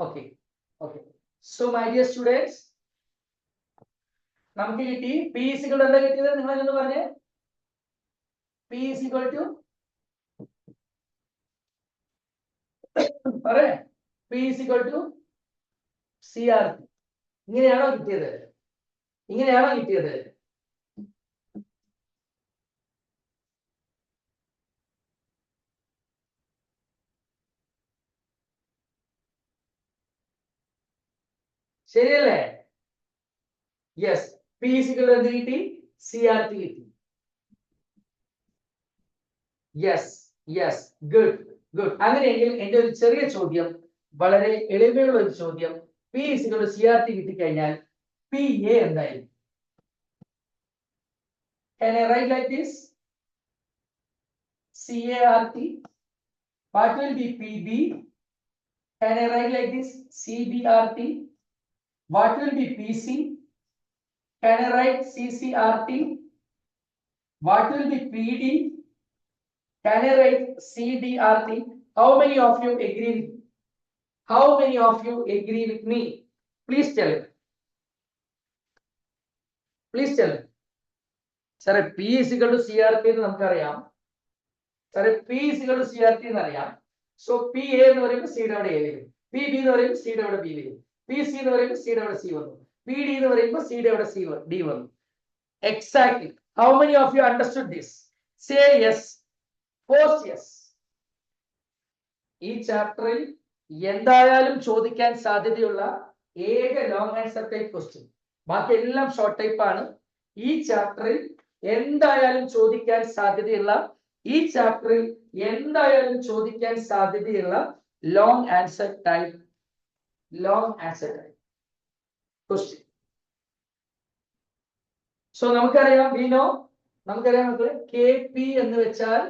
Okay. So my dear students, നമുക്ക് കിട്ടി P is equal to എന്താ കിട്ടിയത്? നിങ്ങൾ എന്ന് പറഞ്ഞേ. P is equal to പറയേ. P is equal to CRT. ഇങ്ങനെയാണോ കിട്ടിയത്? ശരിയല്ലേ? Yes. P is equal to എന്ത് കിട്ടി? CRT കിട്ടി. Yes. Good. അങ്ങനെയെങ്കിൽ എന്റെ ഒരു ചെറിയ ചോദ്യം, വളരെ എളിമയുള്ള ഒരു ചോദ്യം, P is equal to CRT കിട്ടിക്കഴിഞ്ഞാൽ PA എന്തായിരിക്കും? Can I write like this? CART. What will be PB? Can I write like this? CBRT. What will be PC? Can I write CCRT? What will be PD? Can I write CDRT? How many of you agree with me? How many of you agree with me? Please tell me. Please tell me. Sir, P is equal to CRT എന്ന് നമുക്കറിയാം. Sir, P is equal to CRT എന്നറിയാം. So P A എന്ന് പറയുമ്പോൾ C യുടെ അവിടെ A വരും. PB എന്ന് പറയുമ്പോൾ C യുടെ അവിടെ B വരും. PC എന്ന് പറയുമ്പോൾ C യുടെ അവിടെ C വന്നു. PD എന്ന് പറയുമ്പോൾ C യുടെ അവിടെ D വന്നു. Exactly. How many of you understood this? Say yes. Post yes. ഈ ചാപ്റ്ററിൽ എന്തായാലും ചോദിക്കാൻ സാധ്യതയുള്ള ഏക ലോങ് ആൻസർ ടൈപ്പ് ക്വസ്റ്റ്യൻ, ബാക്കി എല്ലാം ഷോർട്ട് ടൈപ്പ് ആണ്. ഈ ചാപ്റ്ററിൽ എന്തായാലും ചോദിക്കാൻ സാധ്യതയുള്ള long answer type question. So നമുക്കറിയാം മക്കളെ KP എന്ന് വെച്ചാൽ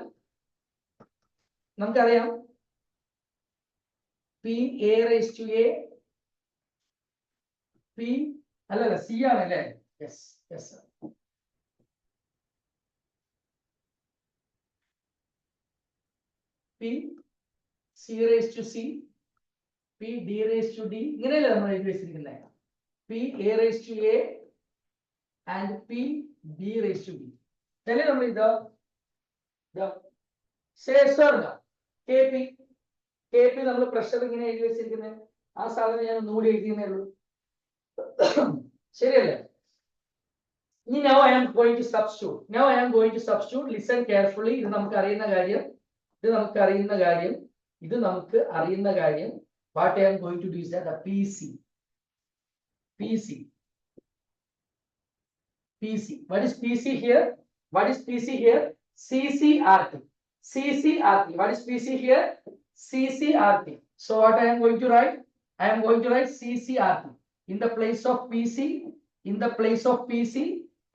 നമുക്കറിയാം PA raised to A. P അല്ലല്ല C ആണല്ലേ? Yes sir. P C raised to C, P D raised to D. ഇങ്ങനെയല്ലേ നമ്മൾ എഴുതി വെച്ചിരിക്കുന്നത്? P A raised to A and P B raised to B. അല്ലേ നമ്മൾ ഇത് KP നമ്മൾ പ്രഷർ ഇങ്ങനെ എഴുതി വെച്ചിരിക്കുന്നത്. ആ സാധനം ഞാൻ ഒന്നുകൂടി എഴുതിയെന്നേ ഉള്ളൂ. ശരിയല്ലേ? ഇനി now I am going to substitute. Listen carefully. ഇത് നമുക്ക് അറിയുന്ന കാര്യം. What I am going to do is that the PC. What is PC here? CCRT. What is PC here? CCRT. So what I am going to write? I am going to write CCRT. In the place of PC,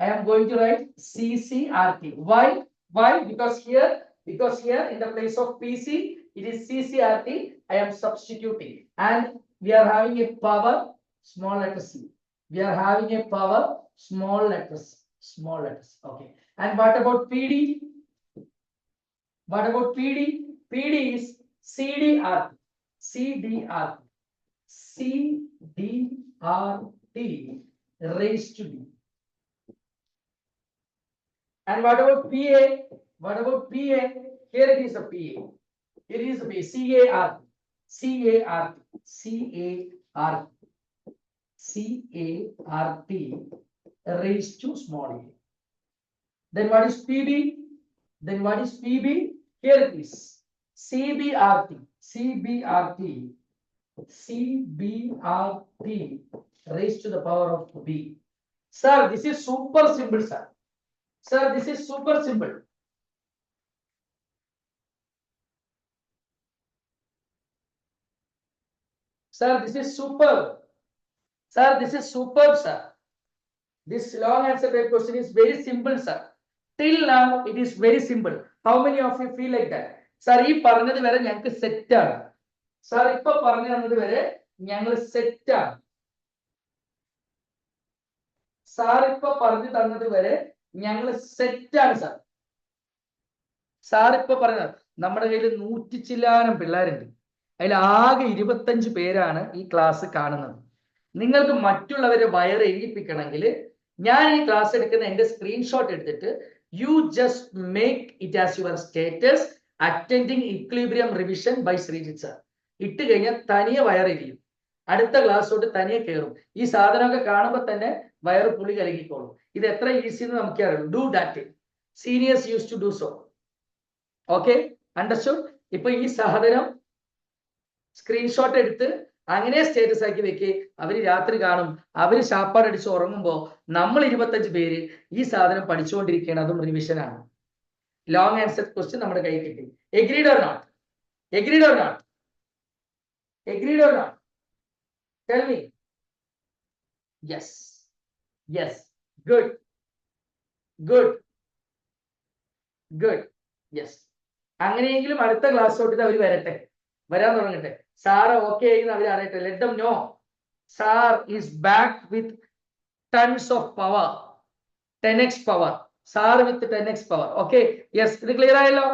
I am going to write CCRT. Why? Because here in the place of PC, it is CCRT. I am substituting. And we are having a power, small letter C. Small letters. Okay. And what about PD? PD is CDRT raised to D. And what about PA? Here it is a PA. CART raised to small a. Then what is PB? Here it is CBRT raised to the power of B. Sir, this is super simple, sir. This is super simple. Sir, this is superb. Sir. This long answer type question is very simple, sir. Till now, it is very simple. How many of you feel like that? Sir, ഈ പറഞ്ഞത് വരെ ഞങ്ങൾക്ക് set ആണ്. Sir, ഇപ്പൊ പറഞ്ഞു തന്നത് വരെ ഞങ്ങൾ സെറ്റ് ആണ്. സാർ ഇപ്പൊ പറഞ്ഞത് നമ്മുടെ കയ്യിൽ 100 ചില്ലാനം പിള്ളേരുണ്ട്. അതിൽ ആകെ 25 പേരാണ് ഈ ക്ലാസ് കാണുന്നത്. നിങ്ങൾക്ക് മറ്റുള്ളവരെ വയറ് എഴുതിപ്പിക്കണമെങ്കിൽ ഞാൻ ഈ ക്ലാസ് എടുക്കുന്ന എന്റെ സ്ക്രീൻഷോട്ട് എടുത്തിട്ട് you just make it as your status attending equilibrium revision by Sreejith sir. ഇട്ട് കഴിഞ്ഞാൽ തനിയെ വയറെരിയും. അടുത്ത ക്ലാസ് തൊട്ട് തനിയെ കയറും. ഈ സാധനമൊക്കെ കാണുമ്പോൾ തന്നെ വയറ് പുളി കലകിക്കോളും. ഇത് എത്ര ഈസി എന്ന് നമുക്ക് അറിയാം. Do that. Seniors use to do so. Okay, understood? ഇപ്പൊ ഈ സാധനം സ്ക്രീൻഷോട്ട് എടുത്ത് അങ്ങനെ സ്റ്റേറ്റസ് ആക്കി വെക്ക്. അവര് രാത്രി കാണും. അവര് ശാപ്പാടടിച്ച് ഉറങ്ങുമ്പോ നമ്മൾ 25 പേര് ഈ സാധനം പഠിച്ചുകൊണ്ടിരിക്കുകയാണ്. അതും റിവിഷനാണ്. ലോങ് ആൻസർ ക്വസ്റ്റ്യൻ നമ്മുടെ കയ്യിൽ കിട്ടി. Agreed or not? Tell me. Yes. Good. Yes. അങ്ങനെയെങ്കിലും അടുത്ത ക്ലാസ് തൊട്ടിട്ട് അവർ വരട്ടെ, വരാൻ തുടങ്ങട്ടെ. സാറ് ഓക്കെ ആയിരുന്നു അവർ അറിയട്ടെ. Let them know sir is back with tons of power, 10x power. Sir with 10x power. Okay, yes, ഇത് ക്ലിയർ ആയല്ലോ?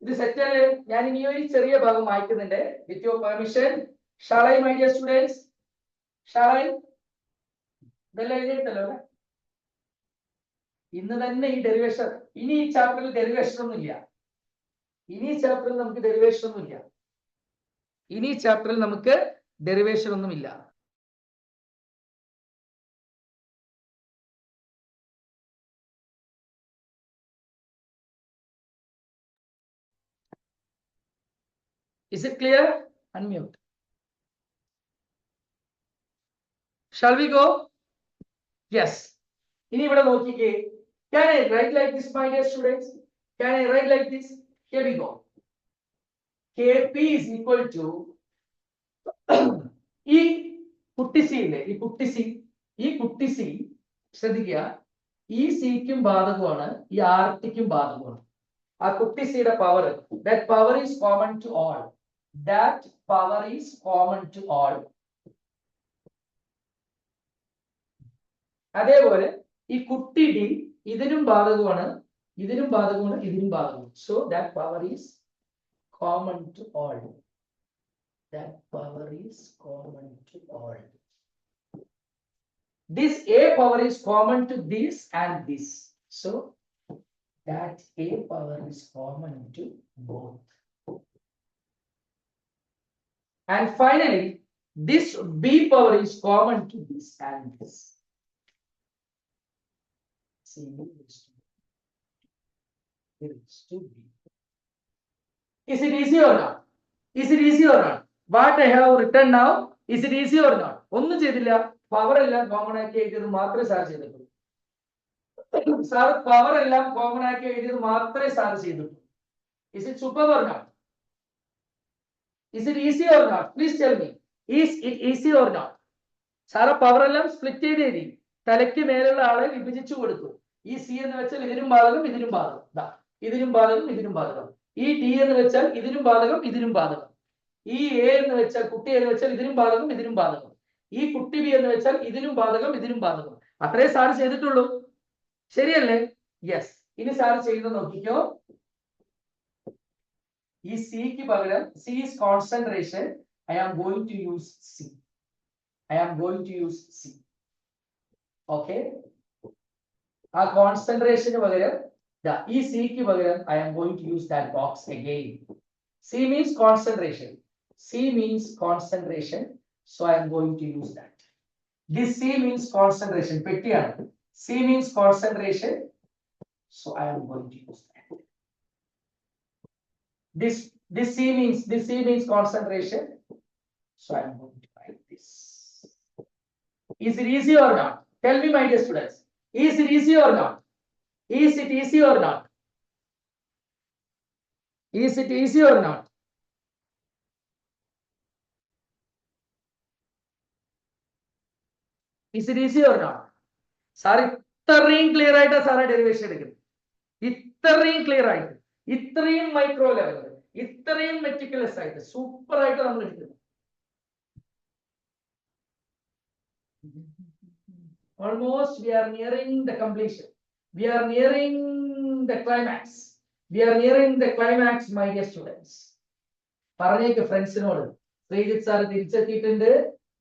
ഇത് സെറ്റ് അല്ലേ? ഞാൻ ഇനി ഒരു ചെറിയ ഭാഗം വായിക്കുന്നുണ്ട്. With your permission, shawl I my dear students? Shawl I? ഇതെല്ലാം എഴുതിയെടുത്തല്ലോ. ഇന്ന് തന്നെ ഈ ഡെറിവേഷൻ, ഇനി ഈ ചാപ്റ്ററിൽ ഡെറിവേഷൻ ഒന്നും ഇല്ല. ഇനി ഈ ചാപ്റ്ററിൽ നമുക്ക് ഡെറിവേഷൻ ഒന്നും ഇല്ല. ഇനി ഈ ചാപ്റ്ററിൽ നമുക്ക് ഡെറിവേഷൻ ഒന്നുമില്ല. Is it clear? Unmute. Shall we go? Yes. ഇനി ഇവിടെ നോക്കിക്കേ. Can I write like this, my dear students? Can I write like this? Here we go. Kp is equal to ഈ കുട്ടി സി ഇല്ലേ, ഈ കുട്ടി സി ശ്രദ്ധിക്കുക, ഈ സിക്കും ബാധകമാണ്, ഈ ആർട്ടിക്കും ബാധകമാണ്. ആ കുട്ടി സിയുടെ power, that power is common to all. That power is common to all. അതേപോലെ ഈ കുട്ടി ഡി ഇതിനും ബാധകമാണ്, ഇതിനും ബാധകമാണ്, ഇതിനും ബാധകമാണ്. So that power is common to all. That power is common to all. This A power is common to this and this. So that A power is common to both. And finally, this B power is common to this and this. See, is it easy or not? Is it easy or not? What I have written now, is it easy or not? ഒന്നും ചെയ്തില്ല. Power എല്ലാം common ആക്കി എഴുതിയത് മാത്രമേ sir ചെയ്തിട്ടുള്ളൂ. Sir power എല്ലാം common ആക്കി എഴുതിയത് മാത്രമേ സാർ ചെയ്തിട്ടുള്ളൂ. Is it super or not? Is it easy or not? Please tell me. Is it easy or not? സാറ പവർ എല്ലാം സ്പ്ലിറ്റ് ചെയ്ത് എഴുതി, തലയ്ക്ക് മേലുള്ള ആളെ വിഭജിച്ചു കൊടുത്തു. ഈ സി എന്ന് വെച്ചാൽ ഇതിനും ബാധകം, ഇതിനും ബാധകം, ഇതിനും ബാധകം, ഇതിനും ബാധകം. ഈ ഡി എന്ന് വെച്ചാൽ ഇതിനും ബാധകം, ഇതിനും ബാധകം. ഈ എ എന്ന് വെച്ചാൽ കുട്ടി എന്ന് വെച്ചാൽ ഇതിനും ബാധകം, ഇതിനും ബാധകം. ഈ കുട്ടി ബി എന്ന് വെച്ചാൽ ഇതിനും ബാധകം, ഇതിനും ബാധകം. അത്രേ സാർ ചെയ്തിട്ടുള്ളൂ. ശരിയല്ലേ? യെസ്. ഇനി സാർ ചെയ്യുന്നത് നോക്കിക്കോ. ഈ സിക്ക് പകരം, C is concentration, I am going to use C. I am going to use C. Okay. ആ കോൺസെൻട്രേഷന് പകരം ഈ സിക്ക് പകരം I am going to use that box again. C means concentration. C means concentration. So I am going to use that. This C means concentration. പെട്ടിയാണ്. C means concentration. So I am going to use that. This C means concentration. So I am going to write this. Is it easy or not? Tell me, my dear students. Is it easy or not? Is it easy or not? Is it easy or not? Is it easy or not? Sir ഇത്രയും clear ആയിട്ട് സാറെ derivation എടുക്കുന്നത്. ഇത്രയും clear ആയിട്ട്, ഇത്രയും micro level, ഇത്രയും meticulous ആയിട്ട്, super ആയിട്ട് നമ്മൾ എടുക്കുന്നു. Almost we are nearing the completion. We are nearing the climax. We are nearing the climax, my dear students. പറഞ്ഞേക്ക് ഫ്രണ്ട്സിനോട്, ശ്രീജിത്ത് സാർ തിരിച്ചെത്തിയിട്ടുണ്ട്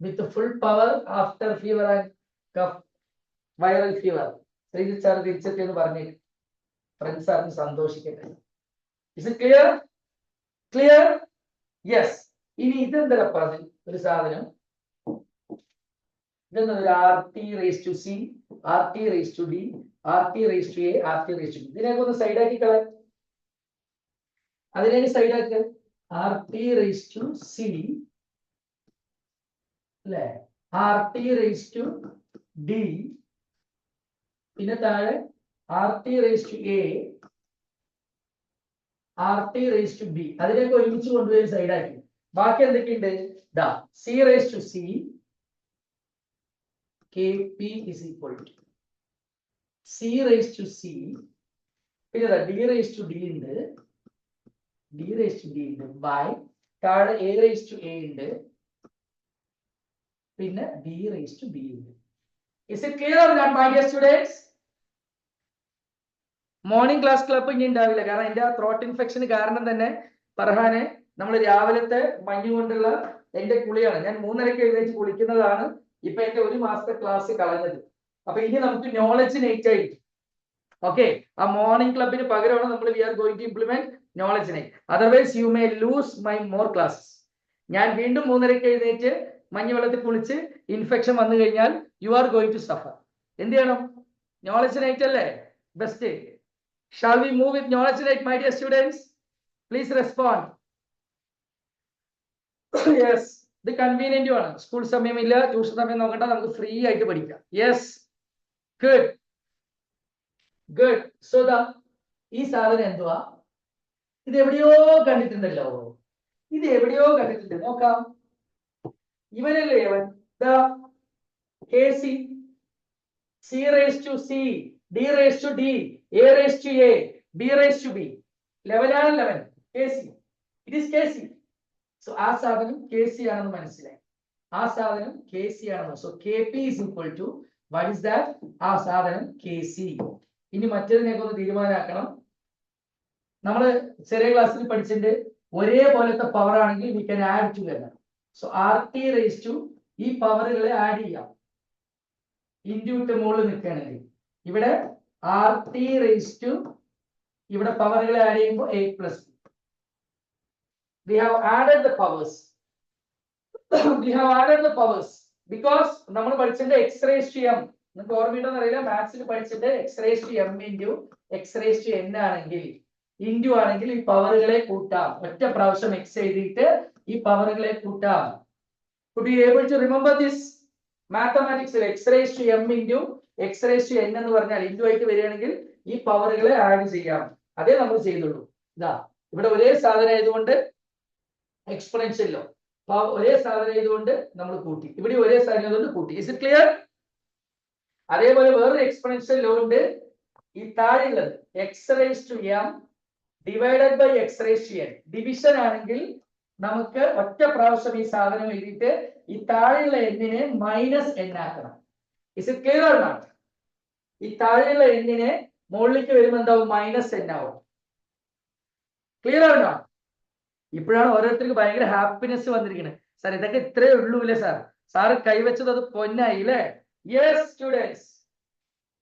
with full power after fever and cough viral fever. Sreejith sir തിരിച്ചെത്തിയെന്ന് പറഞ്ഞേക്ക്. Friends സാറിന് സന്തോഷിക്കട്ടെ. Is it clear? Clear? Yes. ഇനി ഇതെന്താ ഒരു സാധനം, ഇതെന്താ RT raised to C, RT raised to D, RT raised to A, RT raised to B. ഇതിനെയൊക്കെ ഒന്ന് സൈഡാക്കി കളയാം. അതിനെ സൈഡാക്കുക. RT raised to C അല്ലെ, RT raised to D, പിന്നെ താഴെ RT raised to A, RT raised to B. അതിനെയൊക്കെ ഒരുമിച്ച് കൊണ്ടുപോയി സൈഡാക്കി. ബാക്കി എന്തൊക്കെയുണ്ട്? C raised to C, Kp is equal to C raised to C, പിന്നെ ഡി റേസ് ടു ഡി ഉണ്ട്, ഡി റേസ് ടു ഡി ഉണ്ട്, ബൈ താഴെ എ റേസ് ടു എ ഉണ്ട്, പിന്നെ ബി റേസ് ടു ബി ഉണ്ട്. Is it clear or not my dear students? Morning class club ഇനി ഉണ്ടാവില്ല, കാരണം എന്റെ ത്രോട്ട് ഇൻഫെക്ഷൻ കാരണം തന്നെ ഫർഹാനെ നമ്മൾ രാവിലത്തെ മഞ്ഞ് കൊണ്ടുള്ള എന്റെ കുളിയാണ്, ഞാൻ 3:30 എഴുന്നേറ്റ് കുളിക്കുന്നതാണ് ഇപ്പൊ എന്റെ 1 മാസത്തെ ക്ലാസ് കളഞ്ഞത്. അപ്പൊ ഇനി നമുക്ക് നോളജ് നൈറ്റ് ആയിരിക്കും. ഓക്കെ, ആ മോർണിംഗ് ക്ലബിന് പകരമാണ് നമ്മൾ we are going to implement knowledge night. Otherwise you may lose my more classes. ഞാൻ വീണ്ടും 3:30 എഴുന്നേറ്റ് മഞ്ഞുവെള്ളത്തിൽ കുളിച്ച് ഇൻഫെക്ഷൻ വന്നു കഴിഞ്ഞാൽ you are going to suffer. എന്ത് ചെയ്യണം? നോളജ് നൈറ്റ് അല്ലേ best. Shall we move with knowledge night, my dear students? Please respond. Yes, ഇത് കൺവീനിയന്റ് ആണ്. സ്കൂൾ സമയമില്ല, ട്യൂഷൻ സമയം നോക്കണ്ട, നമുക്ക് ഫ്രീ ആയിട്ട് പഠിക്കാം. Yes, good good. സോ ഈ സാധനം എന്തുവാ? ഇത് എവിടെയോ കണ്ടിട്ടുണ്ടല്ലോ, ഇത് എവിടെയോ കണ്ടിട്ടുണ്ട്. നോക്കാം, ഇവനല്ലേ ഇവൻ, K C, C raise to C, D raise to D, A raise to A, B raise to B. ലെവലാണ് ലെവൻ, K C. It is K C. So ആ സാധനം കെ സി ആണെന്ന് മനസ്സിലായി, ആ സാധനം കെ സി ആണെന്ന്. So K P is equal to what is that? ആ സാധനം കെ സി. ഇനി മറ്റേതിനെയൊക്കെ ഒന്ന് തീരുമാനമാക്കണം. നമ്മൾ ചെറിയ ക്ലാസ്സിൽ പഠിച്ചിട്ട് ഒരേപോലത്തെ പവർ ആണെങ്കിൽ we can add together. So R T raise to, ഈ പവറുകളെ ആഡ് ചെയ്യാം. ഇൻഡ്യൂട്ട് മുകളിൽ നിൽക്കുകയാണെങ്കിൽ ഇവിടെ ആർ ടി റേസ് ടു, ഇവിടെ പവറുകളെ ആഡ് ചെയ്യുമ്പോൾ A plus. We have added the powers. We have added the powers because നമ്മൾ പഠിച്ചിട്ട് x raised to m, നിങ്ങൾക്ക് ഓർമ്മയുണ്ടോന്ന് അറിയില്ല, മാത്സിൽ പഠിച്ചിട്ട് x raised to m into x raised to n ആണെങ്കിൽ, into ആണെങ്കിൽ ഈ പവറുകളെ കൂട്ടാം. ഒറ്റ പ്രാവശ്യം x എഴുതിയിട്ട് ഈ പവറുകളെ കൂട്ടാം. Could you able to remember this? Mathematics x raised to m into x raised to n എന്ന് പറഞ്ഞാൽ ഇൻഡു ആയിട്ട് വരികയാണെങ്കിൽ ഈ പവറുകളെ ആഡ് ചെയ്യാം. അതേ നമ്മൾ ചെയ്തുള്ളൂ. ഇതാ ഇവിടെ ഒരേ സാധനം ആയതുകൊണ്ട് എക്സ്പോണൻഷ്യലോ ഒരേ സാധനം ആയതുകൊണ്ട് നമ്മൾ കൂട്ടി, ഇവിടെ ഒരേ സാധനം ആയതുകൊണ്ട് കൂട്ടി. Is it clear? അതേപോലെ വേറൊരു എക്സ്പോണൻഷ്യൽ ലോ ഉണ്ട്, ഈ താഴെയുള്ളത് X raise to M divided by X raise to N. Division ആണെങ്കിൽ നമുക്ക് ഒറ്റ പ്രാവശ്യം ഈ സാധനം എഴുതിയിട്ട് ഈ താഴെയുള്ള എന്നിനെ മൈനസ് എൻ ആക്കണം. Is it clear or not? ഈ താഴെയുള്ള എന്നിനെ മുകളിലേക്ക് വരുമ്പോൾ എന്താവും? മൈനസ് എൻ ആവും. Clear or not? ഇപ്പോഴാണ് ഓരോരുത്തർക്ക് ഭയങ്കര ഹാപ്പിനെസ് വന്നിരിക്കുന്നത്. സാർ ഇതൊക്കെ ഇത്രേ ഉള്ളൂ അല്ലേ സാർ? സാറ് കൈവച്ചത് അത് പൊന്നായി അല്ലേ? Yes students,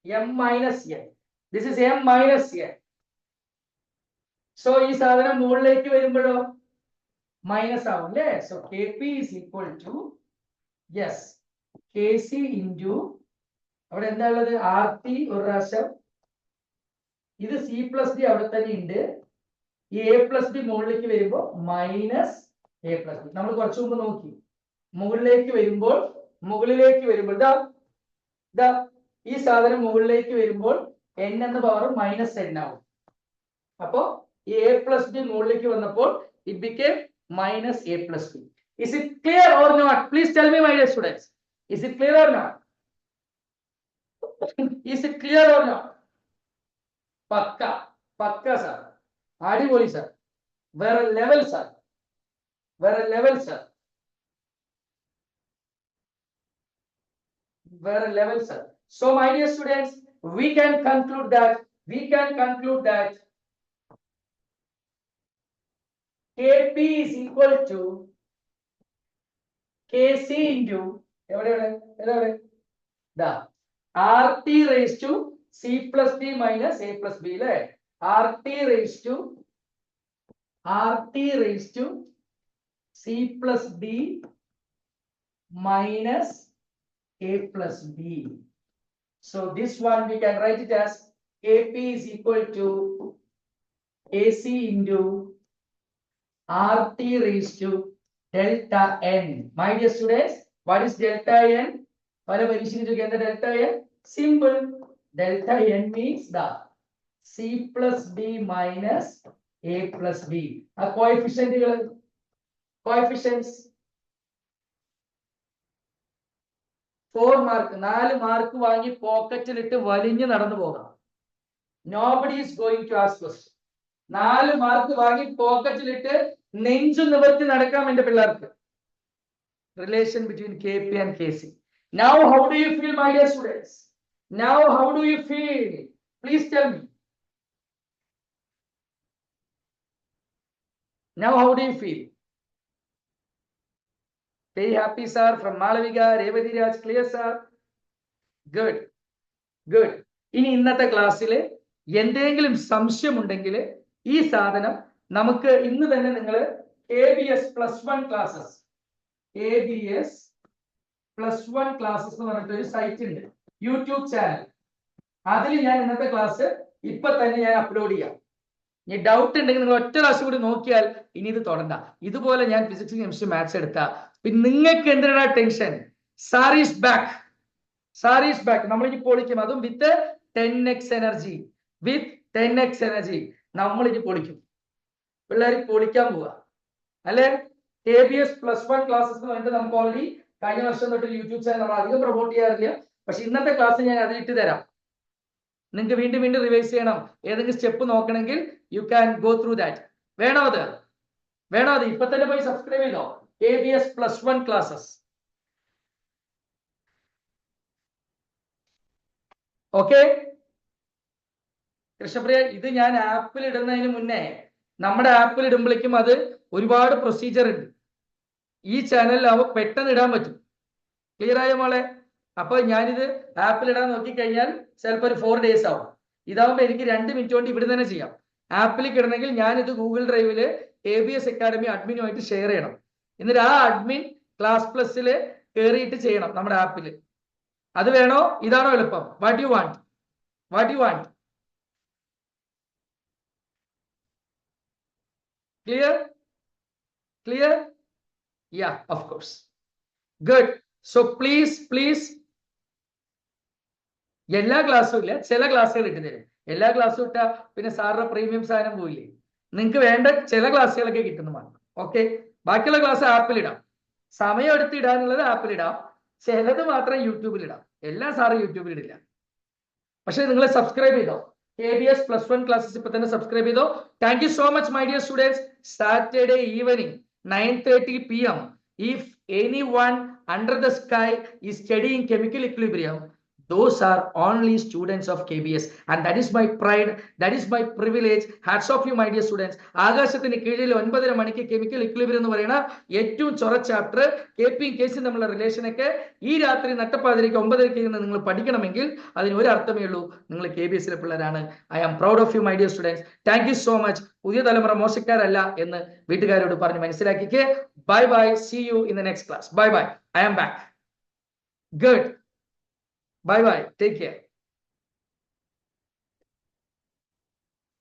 M minus N, this is M minus N. So ഈ സാധനം മുകളിലേക്ക് വരുമ്പോഴോ മൈനസ് ആവും അല്ലേ? So K P is equal to, yes, K C into, അവിടെ എന്താ ഉള്ളത്? ആർ ടി ഒരു പ്രാവശ്യം, ഇത് സി പ്ലസ് ഡി അവിടെ തന്നെ ഉണ്ട്, ഈ എ പ്ലസ് ബി മുകളിലേക്ക് വരുമ്പോൾ മൈനസ് എ പ്ലസ് ബി. നമ്മൾ കുറച്ചു മുമ്പ് നോക്കി, മുകളിലേക്ക് വരുമ്പോൾ ഈ സാധനം മുകളിലേക്ക് വരുമ്പോൾ n എന്ന പവർ മൈനസ് n ആവും. അപ്പോ ഈ എ പ്ലസ് ബി മുകളിലേക്ക് വന്നപ്പോൾ it became minus A plus B. Is it clear or not? Please tell me my dear students, is it clear or not? Is it clear or not? പക്ക പക്ക sir, അടിപൊളി sir, വേറെ level sir, വേറെ level sir, വേറെ level sir. So my dear students, we can conclude that Kp is equal to Kc into RT raised to C plus D minus A plus B. RT raised to C plus D minus A plus B. So this one we can write it as Kp is equal to Ac into RT raised to delta n. My dear students, what is delta n? Delta n? Simple. Delta n means the C plus B minus A plus B. A coefficients 4 mark, 4 mark വാങ്ങി പോക്കറ്റിലിട്ട് വലിഞ്ഞു നടന്നു പോകാം. Nobody is going to ask question. 4 mark വാങ്ങി പോക്കറ്റിലിട്ട് നെഞ്ചു നിവർത്തി നടക്കാം എന്റെ പിള്ളേർക്ക്. Relation between KP and KC. Now how do you feel, my dear students? Now how do you feel? Please tell me. Now how do you feel? Very happy, sir. From Malavika, Revati Raj, clear, sir? Good. Good. ഇനി ഇന്നത്തെ ക്ലാസ്സിൽ എന്തെങ്കിലും സംശയം ഉണ്ടെങ്കിൽ ഈ സാധനം നമുക്ക് ഇന്ന് തന്നെ നിങ്ങൾ ABS +1 ക്ലാസ്സസ് ABS +1 ക്ലാസ്സസ് എന്ന് പറഞ്ഞിട്ട് ഒരു സൈറ്റ് ഉണ്ട്, യൂട്യൂബ് ചാനൽ. അതിൽ ഞാൻ ഇന്നത്തെ ക്ലാസ് ഇപ്പൊ തന്നെ ഞാൻ അപ്ലോഡ് ചെയ്യാം. ഇനി ഡൗട്ട് ഉണ്ടെങ്കിൽ നിങ്ങൾ ഒറ്റ ക്ലാസ് കൂടി നോക്കിയാൽ ഇനി ഇത് തുടങ്ങ. ഇതുപോലെ ഞാൻ ഫിസിക്സ് കെമിസ്ട്രി മാത്സ് എടുത്താ പിന്നെ നിങ്ങൾക്ക് എന്തിനാ tension? Sir's back, sir's back. നമ്മളിനി പൊളിക്കും, അതും വിത്ത് 10x എനർജി, വിത്ത് 10x എനർജി നമ്മളിനി പൊളിക്കും. പിള്ളേർ പൊളിക്കാൻ പോവാ അല്ലെ? ABS +1 ക്ലാസ്സസ് എന്ന് പറഞ്ഞിട്ട് നമുക്ക് ഓൾറെഡി കഴിഞ്ഞ വർഷം തൊട്ട് യൂട്യൂബ് ചാനൽ നമ്മൾ അധികം പ്രൊമോട്ട് ചെയ്യാറില്ല. പക്ഷെ ഇന്നത്തെ ക്ലാസ് ഞാൻ അതിലിട്ട് തരാം. നിങ്ങൾക്ക് വീണ്ടും വീണ്ടും റിവൈസ് ചെയ്യണം, ഏതെങ്കിലും സ്റ്റെപ്പ് നോക്കണമെങ്കിൽ you can go through that. വേണോ അത്? വേണോ അത്? ഇപ്പൊ തന്നെ പോയി സബ്സ്ക്രൈബ് ചെയ്തോ ABS +1 ക്ലാസ്സസ്. ഓക്കെ കൃഷ്ണപ്രിയ, ഇത് ഞാൻ ആപ്പിൽ ഇടുന്നതിന് മുന്നേ നമ്മുടെ ആപ്പിൽ ഇടുമ്പോഴേക്കും അത് ഒരുപാട് പ്രൊസീജിയർ ഉണ്ട്. ഈ ചാനലിലാവുമ്പോൾ പെട്ടെന്ന് ഇടാൻ പറ്റും. ക്ലിയർ ആയ മോളെ? അപ്പൊ ഞാനിത് ആപ്പിൽ ഇടാൻ നോക്കിക്കഴിഞ്ഞാൽ ചിലപ്പോൾ ഒരു 4 days ആവും. ഇതാവുമ്പോൾ എനിക്ക് 2 മിനിറ്റ് കൊണ്ട് ഇവിടെ തന്നെ ചെയ്യാം. ആപ്പിലേക്ക് ഇടണമെങ്കിൽ ഞാനിത് ഗൂഗിൾ ഡ്രൈവില് ABS അക്കാഡമി അഡ്മിനുമായിട്ട് ഷെയർ ചെയ്യണം. എന്നിട്ട് ആ അഡ്മിൻ ക്ലാസ് പ്ലസിൽ കയറിയിട്ട് ചെയ്യണം നമ്മുടെ ആപ്പിൽ. അത് വേണോ? ഇതാണോ എളുപ്പം? What you want? What you want? Clear? Clear? Yeah, of course. Good. So please എല്ലാ ക്ലാസ്സും ഇല്ല, ചില ക്ലാസ്സുകൾ ഇട്ട് തരും. എല്ലാ ക്ലാസ്സും ഇട്ടാ പിന്നെ സാറിന്റെ പ്രീമിയം സാധനം പോയില്ലേ. നിങ്ങൾക്ക് വേണ്ട ചില ക്ലാസ്സുകളൊക്കെ കിട്ടുന്നതാണ്. ഓക്കെ, ബാക്കിയുള്ള ക്ലാസ് ആപ്പിൽ ഇടാം. സമയം എടുത്ത് ഇടാനുള്ളത് ആപ്പിൽ ഇടാം, ചിലത് മാത്രം യൂട്യൂബിൽ ഇടാം. എല്ലാം സാറ് യൂട്യൂബിൽ ഇടില്ല. പക്ഷെ നിങ്ങൾ സബ്സ്ക്രൈബ് ചെയ്തോ ABS +1 ക്ലാസ്സസ് ഇപ്പൊ തന്നെ സബ്സ്ക്രൈബ് ചെയ്തോ. Thank you so much my dear students. Saturday evening 9:30 PM, if anyone under the sky is studying chemical equilibrium, those are only students of KBS, and that is my pride, that is my privilege. Hats off you, my dear students. ആകാശത്തിന് കീഴിൽ 9:30 മണിക്ക് chemical equilibrium എന്ന് പറയുന്ന ഏറ്റവും ചൊറ chapter KPയും KCയും തമ്മിലുള്ള റിലേഷനൊക്കെ ഈ രാത്രി നട്ടപ്പാതിരയ്ക്ക് 9:30 നിങ്ങൾ പഠിക്കണമെങ്കിൽ അതിന് ഒരു അർത്ഥമേ ഉള്ളൂ, നിങ്ങൾ KBSലെ പിള്ളേരാണ്. I am proud of you my dear students. Thank you so much. പുതിയ തലമുറ മോശക്കാരല്ല എന്ന് വീട്ടുകാരോട് പറഞ്ഞ് മനസ്സിലാക്കിക്ക്. Bye bye, see you in the next class. Bye bye, I am back. Good. Bye bye. Take care.